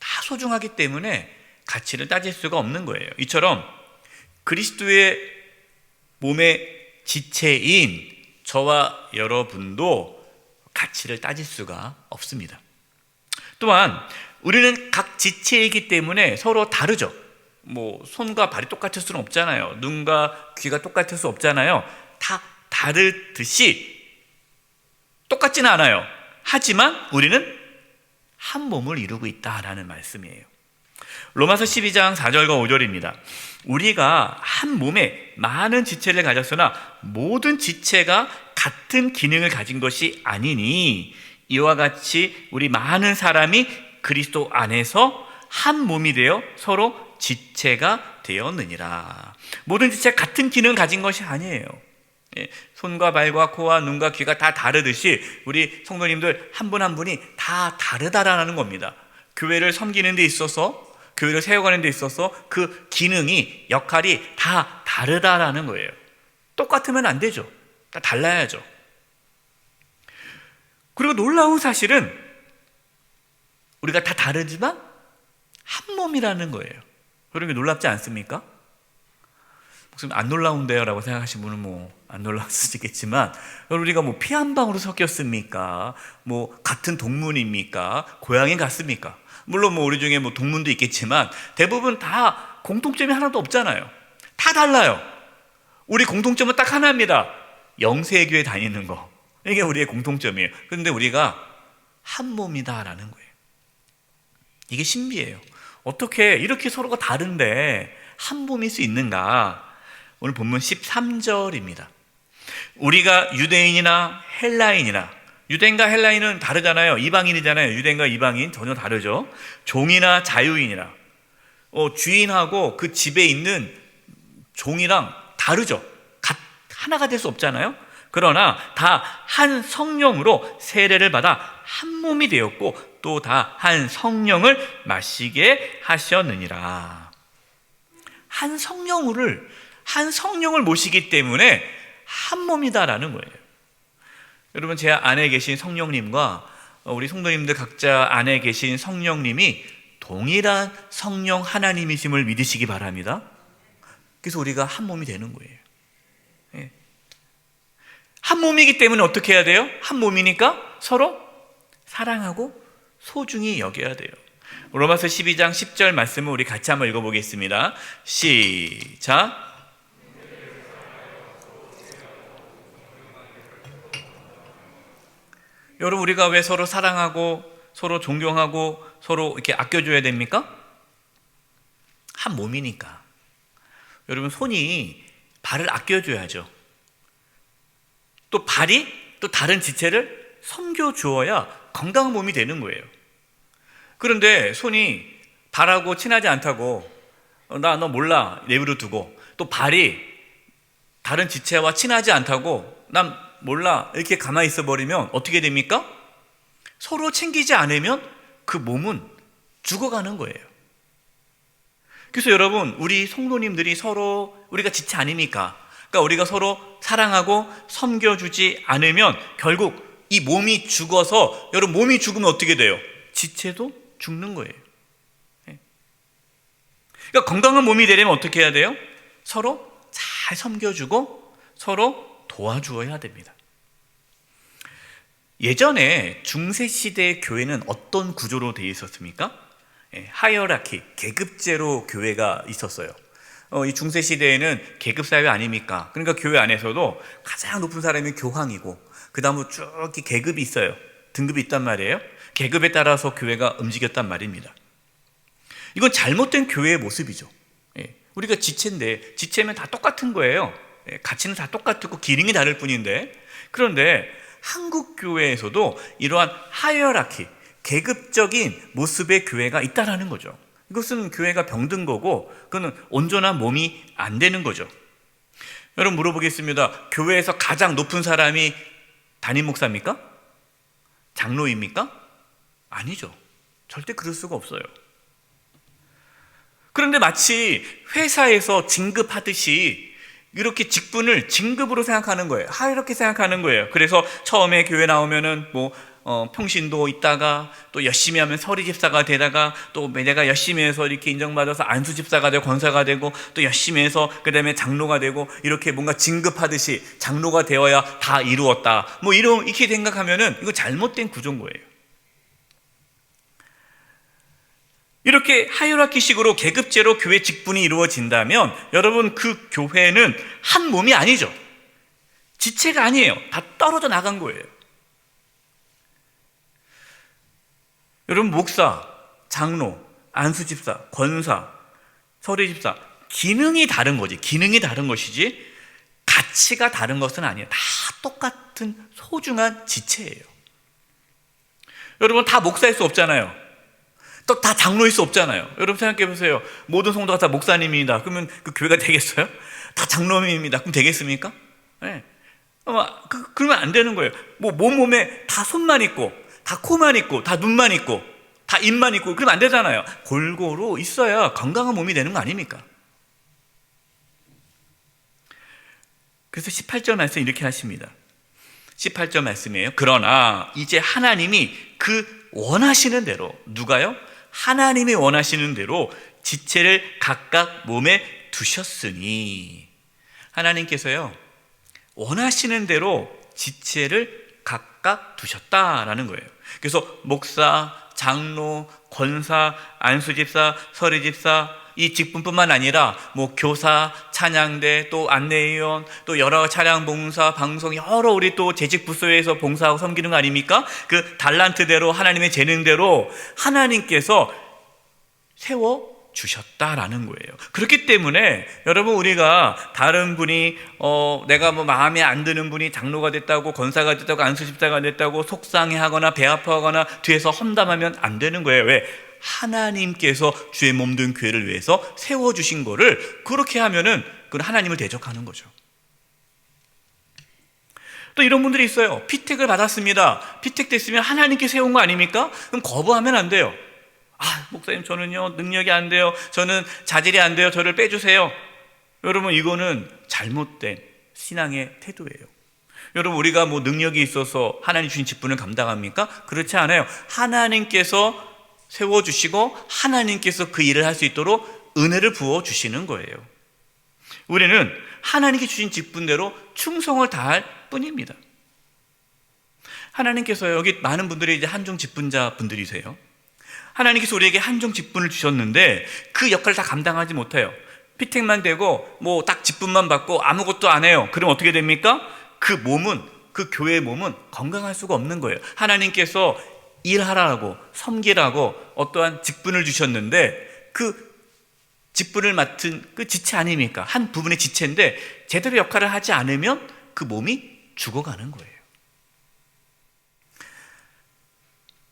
다 소중하기 때문에 가치를 따질 수가 없는 거예요. 이처럼 그리스도의 몸의 지체인 저와 여러분도 가치를 따질 수가 없습니다. 또한 우리는 각 지체이기 때문에 서로 다르죠. 뭐 손과 발이 똑같을 수는 없잖아요. 눈과 귀가 똑같을 수 없잖아요. 다 다르듯이 똑같지는 않아요. 하지만 우리는 한 몸을 이루고 있다라는 말씀이에요. 로마서 12장 4절과 5절입니다. 우리가 한 몸에 많은 지체를 가졌으나 모든 지체가 같은 기능을 가진 것이 아니니 이와 같이 우리 많은 사람이 그리스도 안에서 한 몸이 되어 서로 지체가 되었느니라. 모든 지체가 같은 기능을 가진 것이 아니에요. 손과 발과 코와 눈과 귀가 다 다르듯이 우리 성도님들 한 분 한 분이 다 다르다라는 겁니다. 교회를 섬기는 데 있어서, 교회를 세워가는 데 있어서 그 기능이, 역할이 다 다르다라는 거예요. 똑같으면 안 되죠. 다 달라야죠. 그리고 놀라운 사실은 우리가 다 다르지만 한 몸이라는 거예요. 그런 게 놀랍지 않습니까? 목사님 안 놀라운데요? 라고 생각하시는 분은 뭐 안 놀라울 수도 있겠지만, 우리가 뭐 피 한 방으로 섞였습니까? 뭐 같은 동문입니까? 고향이 같습니까? 물론 뭐 우리 중에 뭐 동문도 있겠지만 대부분 다 공통점이 하나도 없잖아요. 다 달라요. 우리 공통점은 딱 하나입니다. 영세교회 다니는 거. 이게 우리의 공통점이에요. 그런데 우리가 한 몸이다라는 거예요. 이게 신비해요. 어떻게 이렇게 서로가 다른데 한 몸일 수 있는가? 오늘 본문 13절입니다. 우리가 유대인이나 헬라인이나, 유대인과 헬라인은 다르잖아요. 이방인이잖아요. 유대인과 이방인 전혀 다르죠. 종이나 자유인이나, 주인하고 그 집에 있는 종이랑 다르죠. 하나가 될 수 없잖아요. 그러나 다 한 성령으로 세례를 받아 한 몸이 되었고 또 다 한 성령을 마시게 하셨느니라. 한 성령을 모시기 때문에 한 몸이다라는 거예요. 여러분, 제 안에 계신 성령님과 우리 성도님들 각자 안에 계신 성령님이 동일한 성령 하나님이심을 믿으시기 바랍니다. 그래서 우리가 한 몸이 되는 거예요. 예. 한 몸이기 때문에 어떻게 해야 돼요? 한 몸이니까 서로 사랑하고 소중히 여겨야 돼요. 로마서 12장 10절 말씀을 우리 같이 한번 읽어보겠습니다. 시작. 여러분, 우리가 왜 서로 사랑하고 서로 존경하고 서로 이렇게 아껴줘야 됩니까? 한 몸이니까. 여러분, 손이 발을 아껴줘야죠. 또 발이 또 다른 지체를 섬겨주어야 건강한 몸이 되는 거예요. 그런데 손이 발하고 친하지 않다고 나 너 몰라 내버려 두고, 또 발이 다른 지체와 친하지 않다고 난 몰라 이렇게 가만히 있어 버리면 어떻게 됩니까? 서로 챙기지 않으면 그 몸은 죽어가는 거예요. 그래서 여러분, 우리 성도님들이 서로 우리가 지체 아닙니까? 그러니까 우리가 서로 사랑하고 섬겨주지 않으면 결국 이 몸이 죽어서, 여러분, 몸이 죽으면 어떻게 돼요? 지체도 죽는 거예요. 그러니까 건강한 몸이 되려면 어떻게 해야 돼요? 서로 잘 섬겨주고 서로 도와주어야 됩니다. 예전에 중세시대의 교회는 어떤 구조로 되어 있었습니까? 하이어라키, 계급제로 교회가 있었어요. 이 중세시대에는 계급사회 아닙니까? 그러니까 교회 안에서도 가장 높은 사람이 교황이고 그 다음으로 쭉 이렇게 계급이 있어요. 등급이 있단 말이에요. 계급에 따라서 교회가 움직였단 말입니다. 이건 잘못된 교회의 모습이죠. 우리가 지체인데, 지체면 다 똑같은 거예요. 가치는 다 똑같고 기능이 다를 뿐인데, 그런데 한국 교회에서도 이러한 하이어라키, 계급적인 모습의 교회가 있다라는 거죠. 이것은 교회가 병든 거고, 그거는 온전한 몸이 안 되는 거죠. 여러분, 물어보겠습니다. 교회에서 가장 높은 사람이 담임 목사입니까? 장로입니까? 아니죠. 절대 그럴 수가 없어요. 그런데 마치 회사에서 진급하듯이 이렇게 직분을 진급으로 생각하는 거예요. 이렇게 생각하는 거예요. 그래서 처음에 교회 나오면은 평신도 있다가 또 열심히 하면 서리 집사가 되다가 또 내가 열심히 해서 이렇게 인정받아서 안수 집사가 되고 권사가 되고 또 열심히 해서 그 다음에 장로가 되고, 이렇게 뭔가 진급하듯이 장로가 되어야 다 이루었다. 이렇게 생각하면은 이거 잘못된 구조인 거예요. 이렇게 하이어라키식으로 계급제로 교회 직분이 이루어진다면 여러분, 그 교회는 한 몸이 아니죠. 지체가 아니에요. 다 떨어져 나간 거예요. 여러분, 목사, 장로, 안수집사, 권사, 서리집사, 기능이 다른 거지. 기능이 다른 것이지 가치가 다른 것은 아니에요. 다 똑같은 소중한 지체예요. 여러분, 다 목사일 수 없잖아요. 또 다 장로일 수 없잖아요. 여러분, 생각해 보세요. 모든 성도가 다 목사님입니다. 그러면 그 교회가 되겠어요? 다 장로님입니다. 그럼 되겠습니까? 네. 그러면 안 되는 거예요. 몸에 다 손만 있고, 다 코만 있고, 다 눈만 있고, 다 입만 있고, 그러면 안 되잖아요. 골고루 있어야 건강한 몸이 되는 거 아닙니까? 그래서 18절 말씀 이렇게 하십니다. 18절 말씀이에요. 그러나 이제 하나님이 그 원하시는 대로, 누가요? 하나님이 원하시는 대로 지체를 각각 몸에 두셨으니, 하나님께서요 원하시는 대로 지체를 각각 두셨다라는 거예요. 그래서 목사, 장로, 권사, 안수집사, 서리집사, 이 직분뿐만 아니라 뭐 교사, 찬양대, 또 안내위원, 또 여러 차량 봉사, 방송, 여러 우리 또 재직 부서에서 봉사하고 섬기는 거 아닙니까? 그 달란트대로, 하나님의 재능대로 하나님께서 세워 주셨다라는 거예요. 그렇기 때문에 여러분, 우리가 다른 분이 내가 뭐 마음에 안 드는 분이 장로가 됐다고, 권사가 됐다고, 안수집사가 됐다고 속상해하거나 배 아파하거나 뒤에서 험담하면 안 되는 거예요. 왜? 하나님께서 주의 몸된 교회를 위해서 세워주신 거를 그렇게 하면은 그건 하나님을 대적하는 거죠. 또 이런 분들이 있어요. 피택을 받았습니다. 피택 됐으면 하나님께 세운 거 아닙니까? 그럼 거부하면 안 돼요. 목사님, 저는요 능력이 안 돼요, 저는 자질이 안 돼요, 저를 빼주세요. 여러분, 이거는 잘못된 신앙의 태도예요. 여러분, 우리가 뭐 능력이 있어서 하나님 주신 직분을 감당합니까? 그렇지 않아요. 하나님께서 세워주시고 하나님께서 그 일을 할 수 있도록 은혜를 부어주시는 거예요. 우리는 하나님께 주신 직분대로 충성을 다할 뿐입니다. 하나님께서, 여기 많은 분들이 이제 한중 직분자 분들이세요. 하나님께서 우리에게 한중 직분을 주셨는데 그 역할을 다 감당하지 못해요. 피택만 되고 뭐 딱 직분만 받고 아무것도 안 해요. 그럼 어떻게 됩니까? 그 몸은, 그 교회의 몸은 건강할 수가 없는 거예요. 하나님께서 일하라고, 섬기라고 어떠한 직분을 주셨는데 그 직분을 맡은 그 지체 아닙니까? 한 부분의 지체인데 제대로 역할을 하지 않으면 그 몸이 죽어가는 거예요.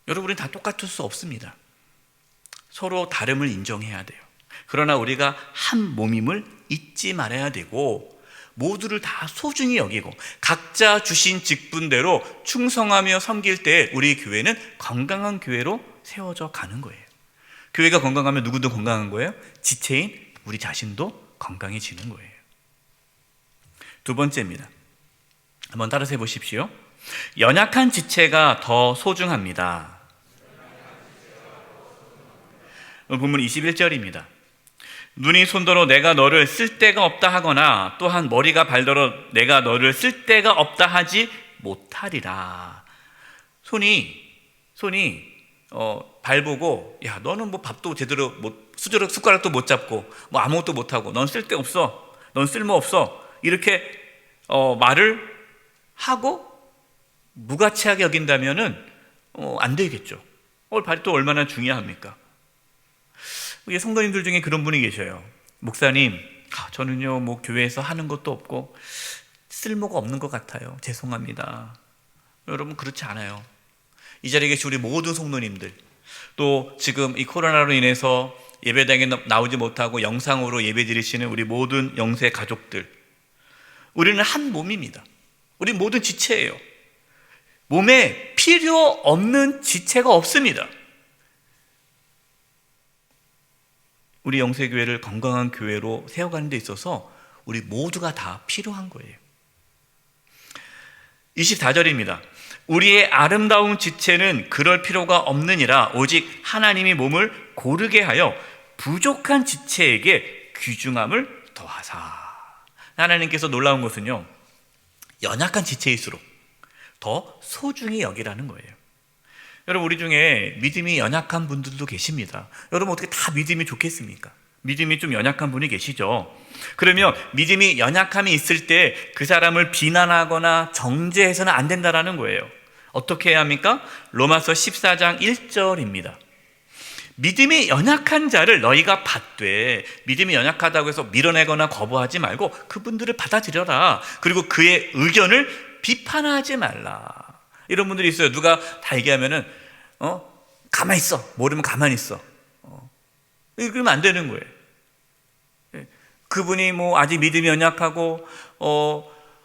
여러분은 다 똑같을 수 없습니다. 서로 다름을 인정해야 돼요. 그러나 우리가 한 몸임을 잊지 말아야 되고, 모두를 다 소중히 여기고 각자 주신 직분대로 충성하며 섬길 때 우리 교회는 건강한 교회로 세워져 가는 거예요. 교회가 건강하면 누구도 건강한 거예요? 지체인 우리 자신도 건강해지는 거예요. 두 번째입니다. 한번 따라서 해보십시오. 연약한 지체가 더 소중합니다. 본문 21절입니다. 눈이 손더러 내가 너를 쓸 데가 없다 하거나 또한 머리가 발더러 내가 너를 쓸 데가 없다 하지 못하리라. 손이 발 보고, 야, 너는 뭐 밥도 제대로 숟가락도 못 잡고 뭐 아무것도 못하고 넌 쓸데 없어, 넌 쓸모 없어, 이렇게 말을 하고 무가치하게 여긴다면은 안 되겠죠. 발이 또 얼마나 중요합니까? 우리 성도님들 중에 그런 분이 계셔요. 목사님, 저는요 뭐 교회에서 하는 것도 없고 쓸모가 없는 것 같아요. 죄송합니다. 여러분, 그렇지 않아요. 이 자리에 계신 우리 모든 성도님들, 또 지금 이 코로나로 인해서 예배당에 나오지 못하고 영상으로 예배 드리시는 우리 모든 영세 가족들, 우리는 한 몸입니다. 우리 모든 지체예요. 몸에 필요 없는 지체가 없습니다. 우리 영세교회를 건강한 교회로 세워가는 데 있어서 우리 모두가 다 필요한 거예요. 24절입니다. 우리의 아름다운 지체는 그럴 필요가 없느니라. 오직 하나님이 몸을 고르게 하여 부족한 지체에게 귀중함을 더하사. 하나님께서 놀라운 것은요, 연약한 지체일수록 더 소중히 여기라는 거예요. 여러분, 우리 중에 믿음이 연약한 분들도 계십니다. 여러분, 어떻게 다 믿음이 좋겠습니까? 믿음이 좀 연약한 분이 계시죠? 그러면 믿음이 연약함이 있을 때 그 사람을 비난하거나 정죄해서는 안 된다라는 거예요. 어떻게 해야 합니까? 로마서 14장 1절입니다. 믿음이 연약한 자를 너희가 받되, 믿음이 연약하다고 해서 밀어내거나 거부하지 말고 그분들을 받아들여라. 그리고 그의 의견을 비판하지 말라. 이런 분들이 있어요. 누가 다 얘기하면은 가만히 있어, 모르면 가만히 있어. 그러면 안 되는 거예요. 그분이 뭐 아직 믿음이 연약하고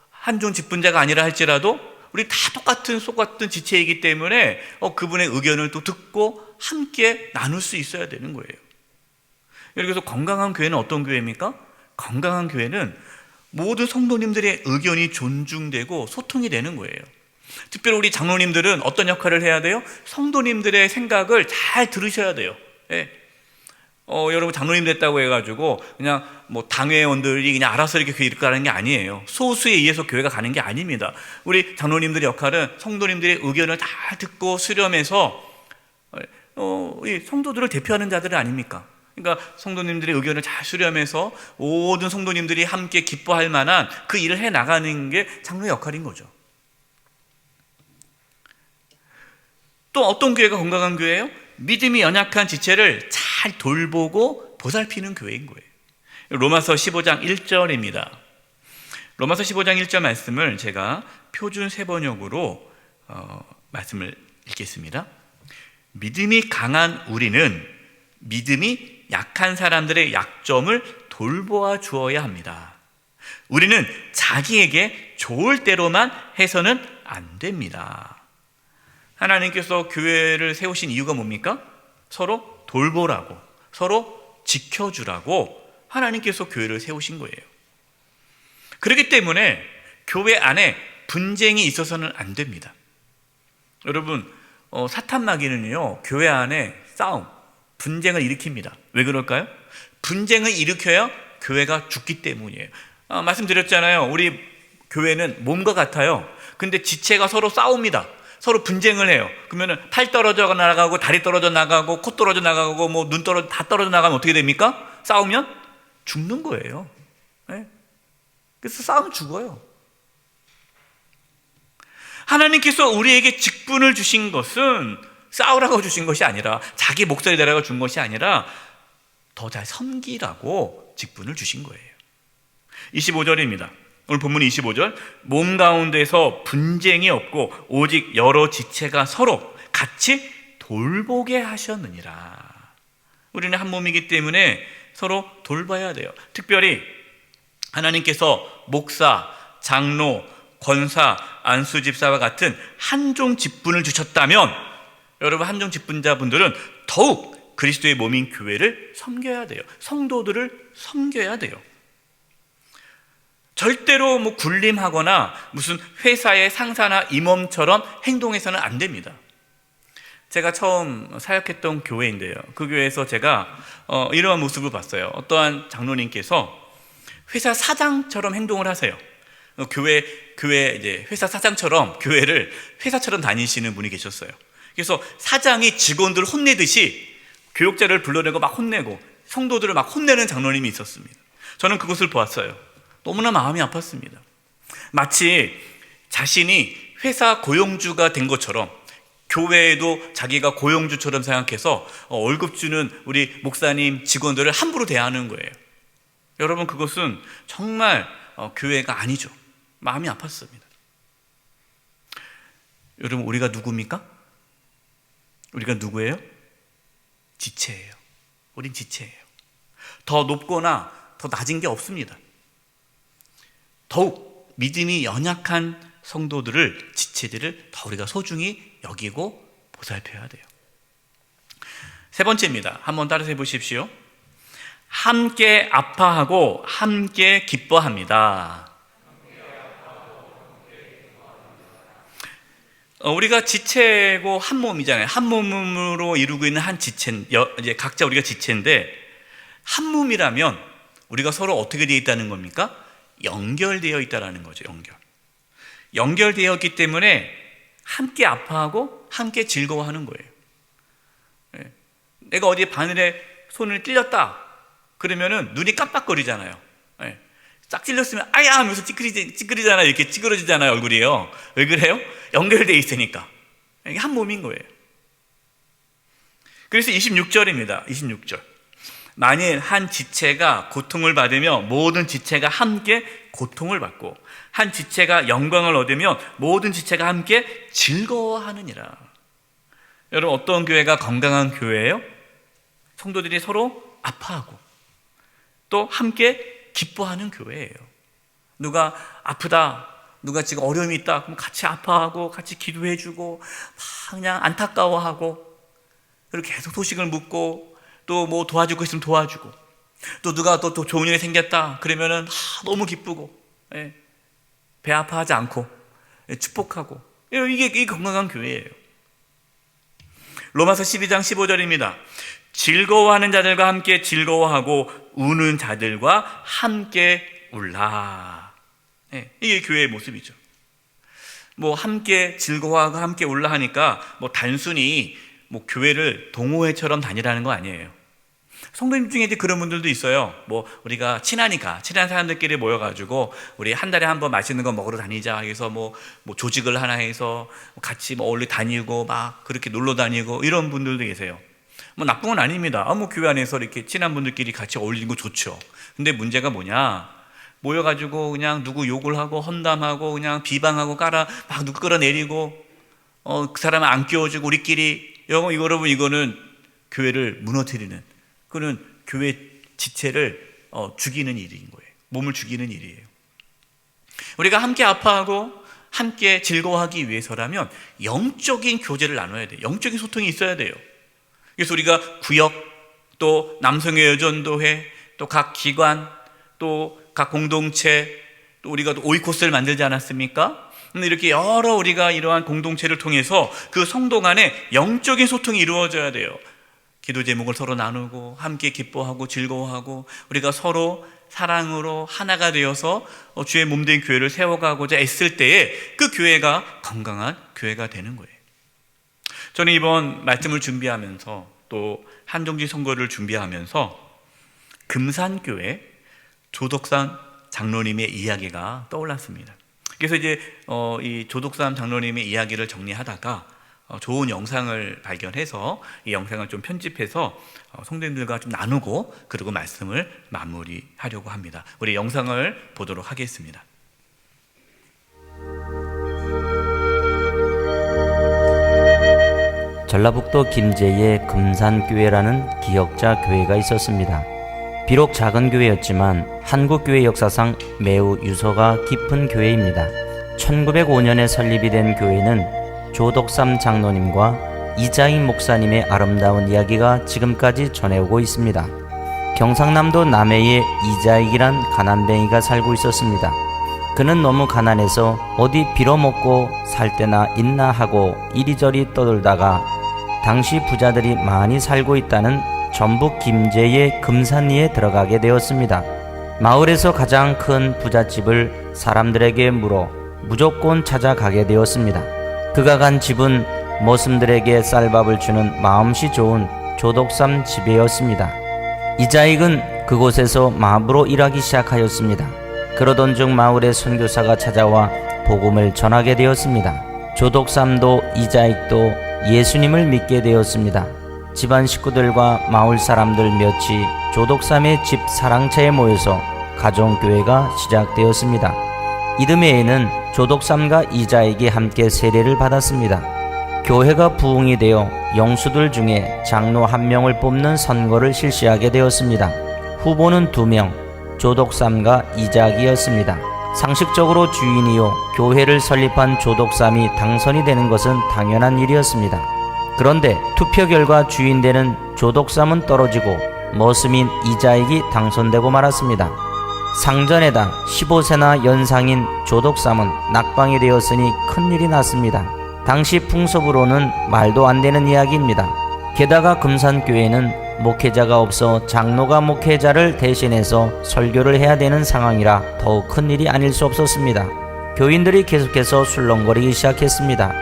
한중 직분자가 아니라 할지라도 우리 다 똑같은 지체이기 때문에 그분의 의견을 또 듣고 함께 나눌 수 있어야 되는 거예요. 그래서 건강한 교회는 어떤 교회입니까? 건강한 교회는 모든 성도님들의 의견이 존중되고 소통이 되는 거예요. 특별히 우리 장로님들은 어떤 역할을 해야 돼요? 성도님들의 생각을 잘 들으셔야 돼요. 예. 여러분 장로님 됐다고 해가지고 그냥 뭐 당회원들이 그냥 알아서 이렇게 교회 이끌어가는 게 아니에요. 소수에 의해서 교회가 가는 게 아닙니다. 우리 장로님들의 역할은 성도님들의 의견을 잘 듣고 수렴해서 이 성도들을 대표하는 자들은 아닙니까? 그러니까 성도님들의 의견을 잘 수렴해서 모든 성도님들이 함께 기뻐할 만한 그 일을 해 나가는 게 장로의 역할인 거죠. 또 어떤 교회가 건강한 교회예요? 믿음이 연약한 지체를 잘 돌보고 보살피는 교회인 거예요. 로마서 15장 1절입니다. 로마서 15장 1절 말씀을 제가 표준 세번역으로 말씀을 읽겠습니다. 믿음이 강한 우리는 믿음이 약한 사람들의 약점을 돌보아 주어야 합니다. 우리는 자기에게 좋을 대로만 해서는 안 됩니다. 하나님께서 교회를 세우신 이유가 뭡니까? 서로 돌보라고, 서로 지켜주라고 하나님께서 교회를 세우신 거예요. 그렇기 때문에 교회 안에 분쟁이 있어서는 안 됩니다. 여러분, 사탄 마귀는요, 교회 안에 싸움, 분쟁을 일으킵니다. 왜 그럴까요? 분쟁을 일으켜야 교회가 죽기 때문이에요. 말씀드렸잖아요. 우리 교회는 몸과 같아요. 근데 지체가 서로 싸웁니다. 서로 분쟁을 해요. 그러면 팔 떨어져 나가고 다리 떨어져 나가고 코 떨어져 나가고 뭐 눈 떨어져 다 떨어져 나가면 어떻게 됩니까? 싸우면 죽는 거예요. 네? 그래서 싸우면 죽어요. 하나님께서 우리에게 직분을 주신 것은 싸우라고 주신 것이 아니라, 자기 목소리 내라고 준 것이 아니라 더 잘 섬기라고 직분을 주신 거예요. 25절입니다. 오늘 본문 25절. 몸 가운데서 분쟁이 없고 오직 여러 지체가 서로 같이 돌보게 하셨느니라. 우리는 한 몸이기 때문에 서로 돌봐야 돼요. 특별히 하나님께서 목사, 장로, 권사, 안수집사와 같은 한종 직분을 주셨다면, 여러분 한종 직분자분들은 더욱 그리스도의 몸인 교회를 섬겨야 돼요. 성도들을 섬겨야 돼요. 절대로 뭐 군림하거나 무슨 회사의 상사나 임원처럼 행동해서는 안 됩니다. 제가 처음 사역했던 교회인데요. 그 교회에서 제가 이러한 모습을 봤어요. 어떠한 장로님께서 회사 사장처럼 행동을 하세요. 교회 이제 회사 사장처럼 교회를 회사처럼 다니시는 분이 계셨어요. 그래서 사장이 직원들을 혼내듯이 교육자를 불러내고 막 혼내고 성도들을 막 혼내는 장로님이 있었습니다. 저는 그것을 보았어요. 너무나 마음이 아팠습니다. 마치 자신이 회사 고용주가 된 것처럼 교회에도 자기가 고용주처럼 생각해서 월급 주는 우리 목사님 직원들을 함부로 대하는 거예요. 여러분, 그것은 정말 교회가 아니죠. 마음이 아팠습니다. 여러분, 우리가 누굽니까? 우리가 누구예요? 지체예요. 우린 지체예요. 더 높거나 더 낮은 게 없습니다. 더욱 믿음이 연약한 성도들을, 지체들을 더 우리가 소중히 여기고 보살펴야 돼요. 세 번째입니다. 한번 따라서 해보십시오. 함께 아파하고 함께 기뻐합니다. 우리가 지체고 한 몸이잖아요. 한 몸으로 이루고 있는 한 지체, 이제 각자 우리가 지체인데, 한 몸이라면 우리가 서로 어떻게 되어 있다는 겁니까? 연결되어 있다는 거죠. 연결되어 있기 때문에 함께 아파하고 함께 즐거워하는 거예요. 내가 어디에 바늘에 손을 찔렸다 그러면은 눈이 깜빡거리잖아요. 딱 찔렸으면 아야 하면서 찌그리잖아요. 이렇게 찌그러지잖아요, 얼굴이요. 왜 그래요? 연결되어 있으니까. 이게 한 몸인 거예요. 그래서 26절입니다. 26절. 만일 한 지체가 고통을 받으며 모든 지체가 함께 고통을 받고, 한 지체가 영광을 얻으며 모든 지체가 함께 즐거워하느니라. 여러분, 어떤 교회가 건강한 교회예요? 성도들이 서로 아파하고 또 함께 기뻐하는 교회예요. 누가 아프다, 누가 지금 어려움이 있다, 그럼 같이 아파하고 같이 기도해주고 막 그냥 안타까워하고, 그리고 계속 소식을 묻고 또 뭐 도와줄 거 있으면 도와주고. 또 누가 또 좋은 일이 생겼다 그러면은 너무 기쁘고, 예, 배 아파하지 않고, 예, 축복하고, 이게 건강한 교회예요. 로마서 12장 15절입니다. 즐거워하는 자들과 함께 즐거워하고 우는 자들과 함께 울라. 예, 이게 교회의 모습이죠. 뭐 함께 즐거워하고 함께 울라 하니까 뭐 단순히 뭐 교회를 동호회처럼 다니라는 거 아니에요. 성도님 중에 이제 그런 분들도 있어요. 뭐 우리가 친하니까 친한 사람들끼리 모여가지고 우리 한 달에 한 번 맛있는 거 먹으러 다니자 해서 뭐 조직을 하나 해서 같이 뭐 어울리 다니고 막 그렇게 놀러 다니고 이런 분들도 계세요. 뭐 나쁜 건 아닙니다. 뭐 교회 안에서 이렇게 친한 분들끼리 같이 어울리는 거 좋죠. 근데 문제가 뭐냐? 모여가지고 그냥 누구 욕을 하고 험담하고 그냥 비방하고 막 누구 끌어내리고 그 사람은 안 끼워주고 우리끼리 여러분 이거는 교회를 무너뜨리는, 그는 교회 지체를 죽이는 일인 거예요. 몸을 죽이는 일이에요. 우리가 함께 아파하고 함께 즐거워하기 위해서라면 영적인 교제를 나눠야 돼요. 영적인 소통이 있어야 돼요. 그래서 우리가 구역, 또 남성의 여전도회, 또 각 기관, 또 각 공동체, 또 우리가 또 오이코스를 만들지 않았습니까? 이렇게 여러 우리가 이러한 공동체를 통해서 그 성도 간에 영적인 소통이 이루어져야 돼요. 기도 제목을 서로 나누고 함께 기뻐하고 즐거워하고 우리가 서로 사랑으로 하나가 되어서 주의 몸된 교회를 세워가고자 애쓸 때에 그 교회가 건강한 교회가 되는 거예요. 저는 이번 말씀을 준비하면서 또 한정지 선거를 준비하면서 금산교회 조덕삼 장로님의 이야기가 떠올랐습니다. 그래서 이제 이 조덕삼 장로님의 이야기를 정리하다가 좋은 영상을 발견해서 이 영상을 좀 편집해서 성도님들과 좀 나누고 그리고 말씀을 마무리하려고 합니다. 우리 영상을 보도록 하겠습니다. 전라북도 김제에 금산교회라는 기역자 교회가 있었습니다. 비록 작은 교회였지만 한국교회 역사상 매우 유서가 깊은 교회입니다. 1905년에 설립이 된 교회는 조덕삼 장로님과 이자익 목사님의 아름다운 이야기가 지금까지 전해오고 있습니다. 경상남도 남해에 이자익이란 가난뱅이가 살고 있었습니다. 그는 너무 가난해서 어디 빌어먹고 살 데나 있나 하고 이리저리 떠돌다가 당시 부자들이 많이 살고 있다는 전북 김제의 금산리에 들어가게 되었습니다. 마을에서 가장 큰 부잣집을 사람들에게 물어 무조건 찾아가게 되었습니다. 그가 간 집은 머슴들에게 쌀밥을 주는 마음씨 좋은 조덕삼 집이었습니다. 이자익은 그곳에서 마부로 일하기 시작하였습니다. 그러던 중 마을에 선교사가 찾아와 복음을 전하게 되었습니다. 조덕삼도 이자익도 예수님을 믿게 되었습니다. 집안 식구들과 마을 사람들 몇이 조덕삼의 집 사랑차에 모여서 가정교회가 시작되었습니다. 이듬해에는 조덕삼과 이자익이 함께 세례를 받았습니다. 교회가 부흥이 되어 영수들 중에 장로 1명을 뽑는 선거를 실시하게 되었습니다. 후보는 2명, 조덕삼과 이자익이었습니다. 상식적으로 주인이요 교회를 설립한 조덕삼이 당선이 되는 것은 당연한 일이었습니다. 그런데 투표 결과 주인 되는 조덕삼은 떨어지고 머슴인 이자익이 당선되고 말았습니다. 상전에다 15세나 연상인 조덕삼은 낙방이 되었으니 큰일이 났습니다. 당시 풍습으로는 말도 안 되는 이야기입니다. 게다가 금산교회는 목회자가 없어 장로가 목회자를 대신해서 설교를 해야 되는 상황이라 더욱 큰일이 아닐 수 없었습니다. 교인들이 계속해서 술렁거리기 시작했습니다.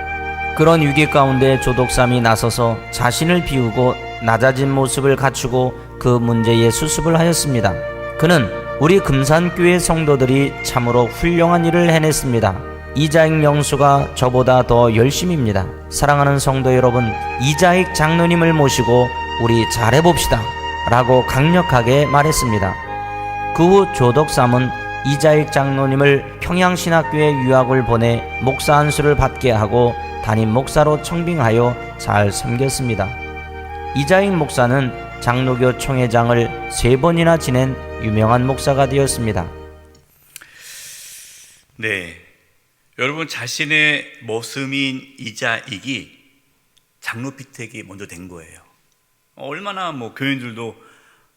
그런 위기 가운데 조덕삼이 나서서 자신을 비우고 낮아진 모습을 갖추고 그 문제에 수습을 하였습니다. 그는 우리 금산교회 성도들이 참으로 훌륭한 일을 해냈습니다. 이자익 명수가 저보다 더 열심입니다. 사랑하는 성도 여러분, 이자익 장로님을 모시고 우리 잘해봅시다 라고 강력하게 말했습니다. 그 후 조덕삼은 이자익 장로님을 평양신학교에 유학을 보내 목사 안수를 받게 하고 담임 목사로 청빙하여 잘 섬겼습니다. 이자익 목사는 장로교 총회장을 3번이나 지낸 유명한 목사가 되었습니다. 네, 여러분 자신의 머슴인 이자익이 장로 피택이 먼저 된 거예요. 얼마나 교인들도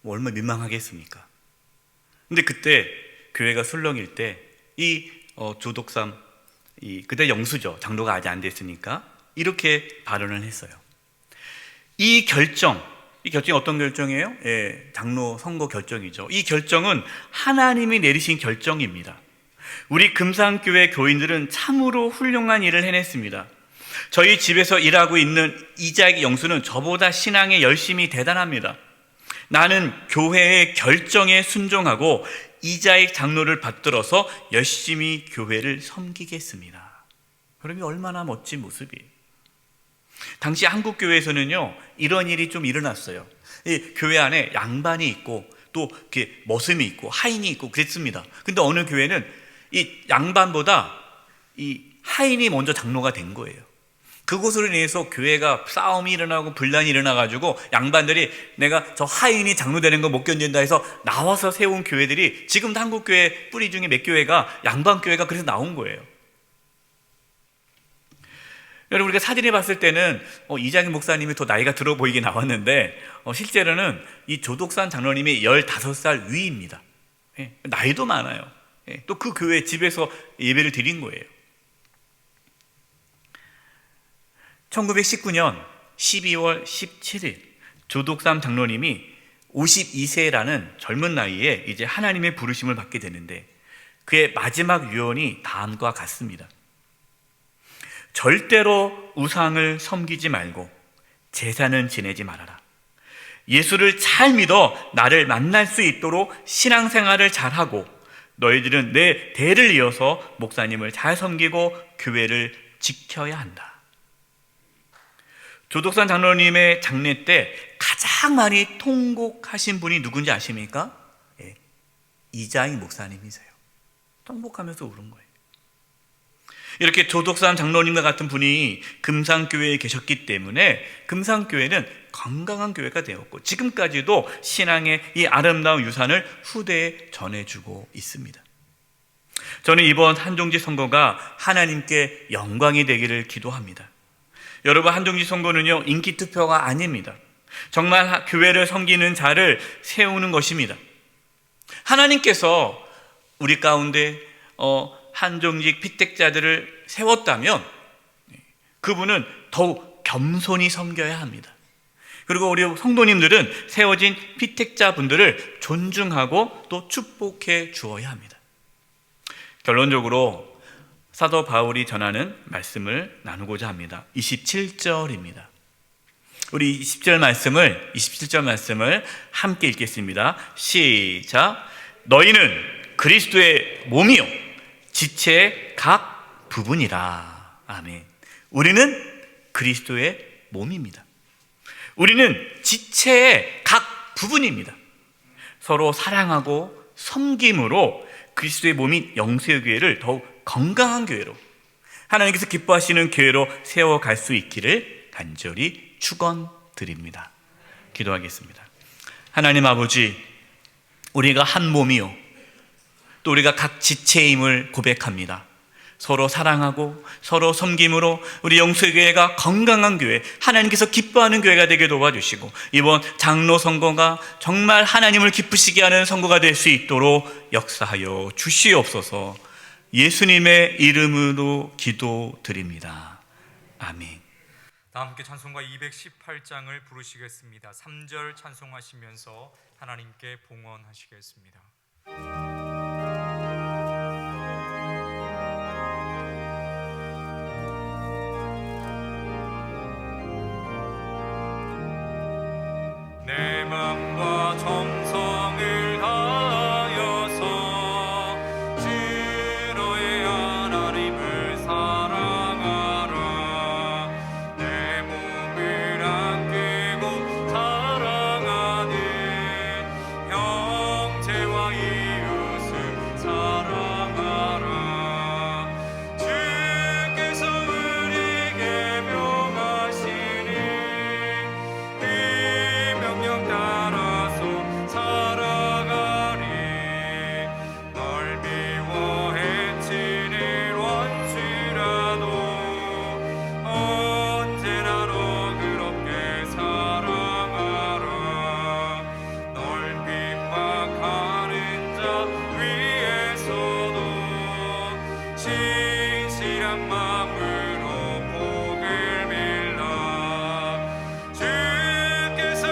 뭐 얼마나 민망하겠습니까? 근데 그때 교회가 술렁일 때 이 조독삼, 그때 영수죠, 장로가 아직 안 됐으니까 이렇게 발언을 했어요. 이 결정이 어떤 결정이에요? 장로 선거 결정이죠. 이 결정은 하나님이 내리신 결정입니다. 우리 금산교회 교인들은 참으로 훌륭한 일을 해냈습니다. 저희 집에서 일하고 있는 이자익 영수는 저보다 신앙에 열심히 대단합니다. 나는 교회의 결정에 순종하고 이자익 장로를 받들어서 열심히 교회를 섬기겠습니다. 그러면 얼마나 멋진 모습이에요. 당시 한국 교회에서는요, 이런 일이 좀 일어났어요. 이 교회 안에 양반이 있고 또 이렇게 머슴이 있고 하인이 있고 그랬습니다. 근데 어느 교회는 이 양반보다 이 하인이 먼저 장로가 된 거예요. 그것으로 인해서 교회가 싸움이 일어나고 분란이 일어나가지고 양반들이 내가 저 하인이 장로 되는 거 못 견딘다 해서 나와서 세운 교회들이 지금도 한국 교회 뿌리 중에 몇 교회가 양반 교회가 그래서 나온 거예요. 여러분, 우리가 사진에 봤을 때는 이장희 목사님이 더 나이가 들어 보이게 나왔는데 실제로는 이 조독산 장로님이 15살 위입니다. 나이도 많아요. 또 그 교회 집에서 예배를 드린 거예요. 1919년 12월 17일 조독삼 장로님이 52세라는 젊은 나이에 이제 하나님의 부르심을 받게 되는데 그의 마지막 유언이 다음과 같습니다. 절대로 우상을 섬기지 말고 제사는 지내지 말아라. 예수를 잘 믿어 나를 만날 수 있도록 신앙생활을 잘하고 너희들은 내 대를 이어서 목사님을 잘 섬기고 교회를 지켜야 한다. 조독산 장로님의 장례 때 가장 많이 통곡하신 분이 누군지 아십니까? 이자익 목사님이세요. 통곡하면서 울은 거예요. 이렇게 조독산 장로님과 같은 분이 금산교회에 계셨기 때문에 금산교회는 건강한 교회가 되었고 지금까지도 신앙의 이 아름다운 유산을 후대에 전해주고 있습니다. 저는 이번 한종지 선거가 하나님께 영광이 되기를 기도합니다. 여러분, 한종지 선거는요, 인기 투표가 아닙니다. 정말 교회를 섬기는 자를 세우는 것입니다. 하나님께서 우리 가운데 한종직 피택자들을 세웠다면 그분은 더욱 겸손히 섬겨야 합니다. 그리고 우리 성도님들은 세워진 피택자분들을 존중하고 또 축복해 주어야 합니다. 결론적으로 사도 바울이 전하는 말씀을 나누고자 합니다. 27절입니다. 우리 27절 말씀을 함께 읽겠습니다. 시작. 너희는 그리스도의 몸이요 지체의 각 부분이라. 아멘. 우리는 그리스도의 몸입니다. 우리는 지체의 각 부분입니다. 서로 사랑하고 섬김으로 그리스도의 몸인 영수의 교회를 더욱 건강한 교회로, 하나님께서 기뻐하시는 교회로 세워갈 수 있기를 간절히 축원드립니다. 기도하겠습니다. 하나님 아버지, 우리가 한 몸이요 또 우리가 각 지체임을 고백합니다. 서로 사랑하고 서로 섬김으로 우리 영수교회가 건강한 교회, 하나님께서 기뻐하는 교회가 되게 도와주시고 이번 장로 선거가 정말 하나님을 기쁘시게 하는 선거가 될 수 있도록 역사하여 주시옵소서. 예수님의 이름으로 기도드립니다. 아멘. 다 함께 찬송가 218장을 부르시겠습니다. 3절 찬송하시면서 하나님께 봉헌하시겠습니다. 내 맘과 정성을 다하여서 주로의 하나님을 사랑하라. 내 몸을 아끼고 사랑하는 형제와 이웃 진실한 마음으로 복을 빌라. 주께서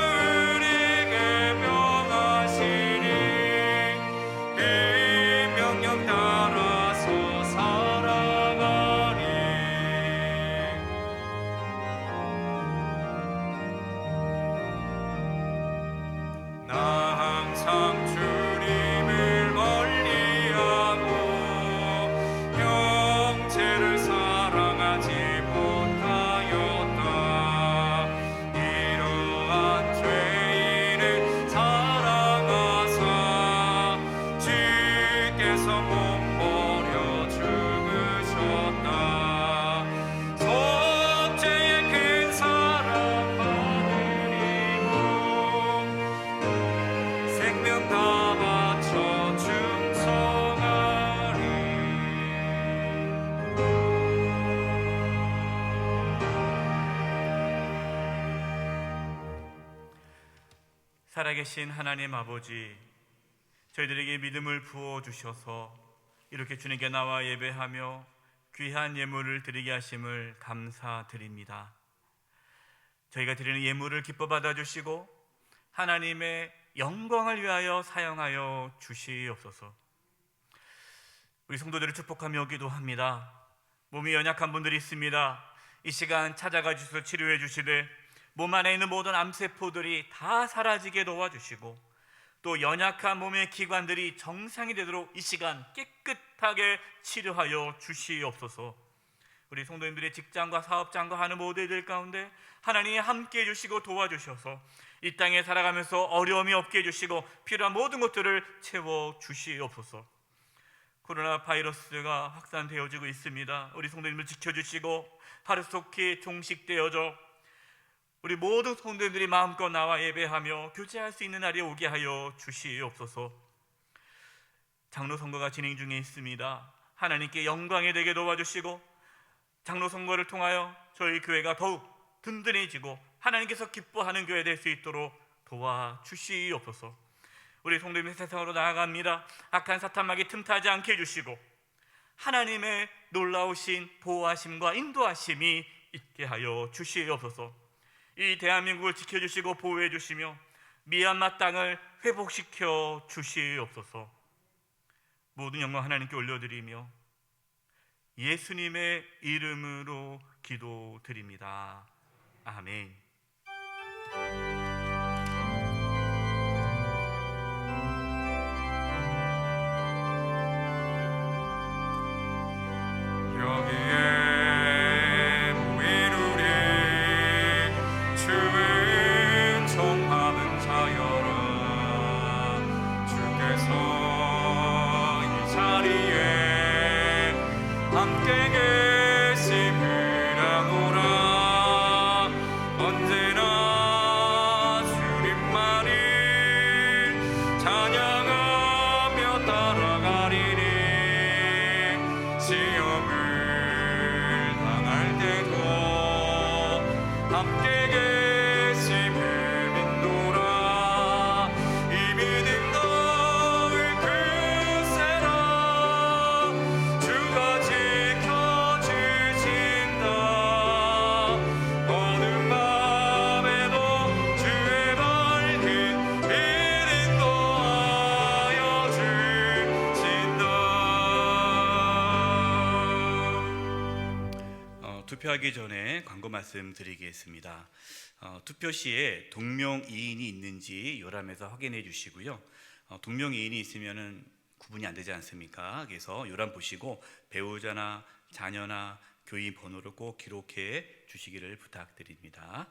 우리에게 명하시니 그 명령 따라서 살아가니. 나 항상 주님을 멀리하고 형체를 사랑하지 못하였다. 이러한 죄인을 사랑하사 주께서 몸버려 죽으셨다. 속죄의 큰 사랑 받으리고 생명 다 바쳐 충성하리. 살아계신 하나님 아버지, 저희들에게 믿음을 부어 주셔서 이렇게 주님께 나와 예배하며 귀한 예물을 드리게 하심을 감사드립니다. 저희가 드리는 예물을 기뻐 받아주시고 하나님의 영광을 위하여 사용하여 주시옵소서. 우리 성도들을 축복하며 기도합니다. 몸이 연약한 분들이 있습니다. 이 시간 찾아가 주셔서 치료해 주시되 몸 안에 있는 모든 암세포들이 다 사라지게 도와주시고 또 연약한 몸의 기관들이 정상이 되도록 이 시간 깨끗하게 치료하여 주시옵소서. 우리 성도님들의 직장과 사업장과 하는 모든 이들 가운데 하나님이 함께해 주시고 도와주셔서 이 땅에 살아가면서 어려움이 없게 해주시고 필요한 모든 것들을 채워 주시옵소서. 코로나 바이러스가 확산되어지고 있습니다. 우리 성도님을 지켜주시고 하루속히 종식되어져 우리 모든 성도님들이 마음껏 나와 예배하며 교제할 수 있는 날이 오게 하여 주시옵소서. 장로 선거가 진행 중에 있습니다. 하나님께 영광이 되게 도와주시고 장로 선거를 통하여 저희 교회가 더욱 든든해지고 하나님께서 기뻐하는 교회 될 수 있도록 도와주시옵소서. 우리 성도님이 세상으로 나아갑니다. 악한 사탄막이 틈타지 않게 해주시고 하나님의 놀라우신 보호하심과 인도하심이 있게 하여 주시옵소서. 이 대한민국을 지켜주시고 보호해 주시며 미얀마 땅을 회복시켜 주시옵소서. 모든 영광 하나님께 올려드리며 예수님의 이름으로 기도드립니다. 아멘. 여기에 모인 우리 주의 청하는 자여라. 주께서 이 자리에 함께 계심을 아노라. 언제나 주님만을 찬양하며 따라가리니 시험을 당할 때도 함께 계심을 믿노라. 이 믿음 너울 크세라. 주가 지켜주신다. 어느 밤에도 주의 밝힌 빛 인도하여 주신다. 투표하기 전에 광고 말씀 드리겠습니다. 투표 시에 동명이인이 있는지 요람에서 확인해 주시고요. 동명이인이 있으면은 구분이 안 되지 않습니까? 그래서 요람 보시고 배우자나 자녀나 교인 번호를 꼭 기록해 주시기를 부탁드립니다.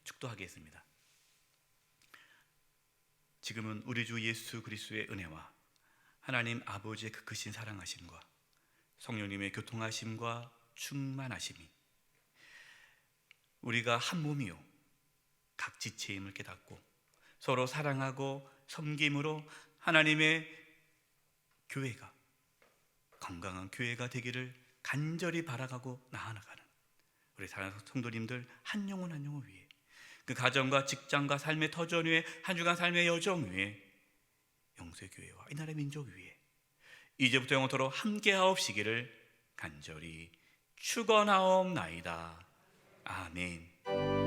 축도하겠습니다. 지금은 우리 주 예수 그리스도의 은혜와 하나님 아버지의 그 크신 사랑하심과 성령님의 교통하심과 충만하심이 우리가 한 몸이요 각 지체임을 깨닫고 서로 사랑하고 섬김으로 하나님의 교회가 건강한 교회가 되기를 간절히 바라가고 나아가는 우리 사랑하는 성도님들 한 영혼 한 영혼 위에 그 가정과 직장과 삶의 터전 위에 한 주간 삶의 여정 위에 영세교회와 이 나라의 민족 위에 이제부터 영원토록 함께하옵시기를 간절히 축원하옵나이다. 아멘.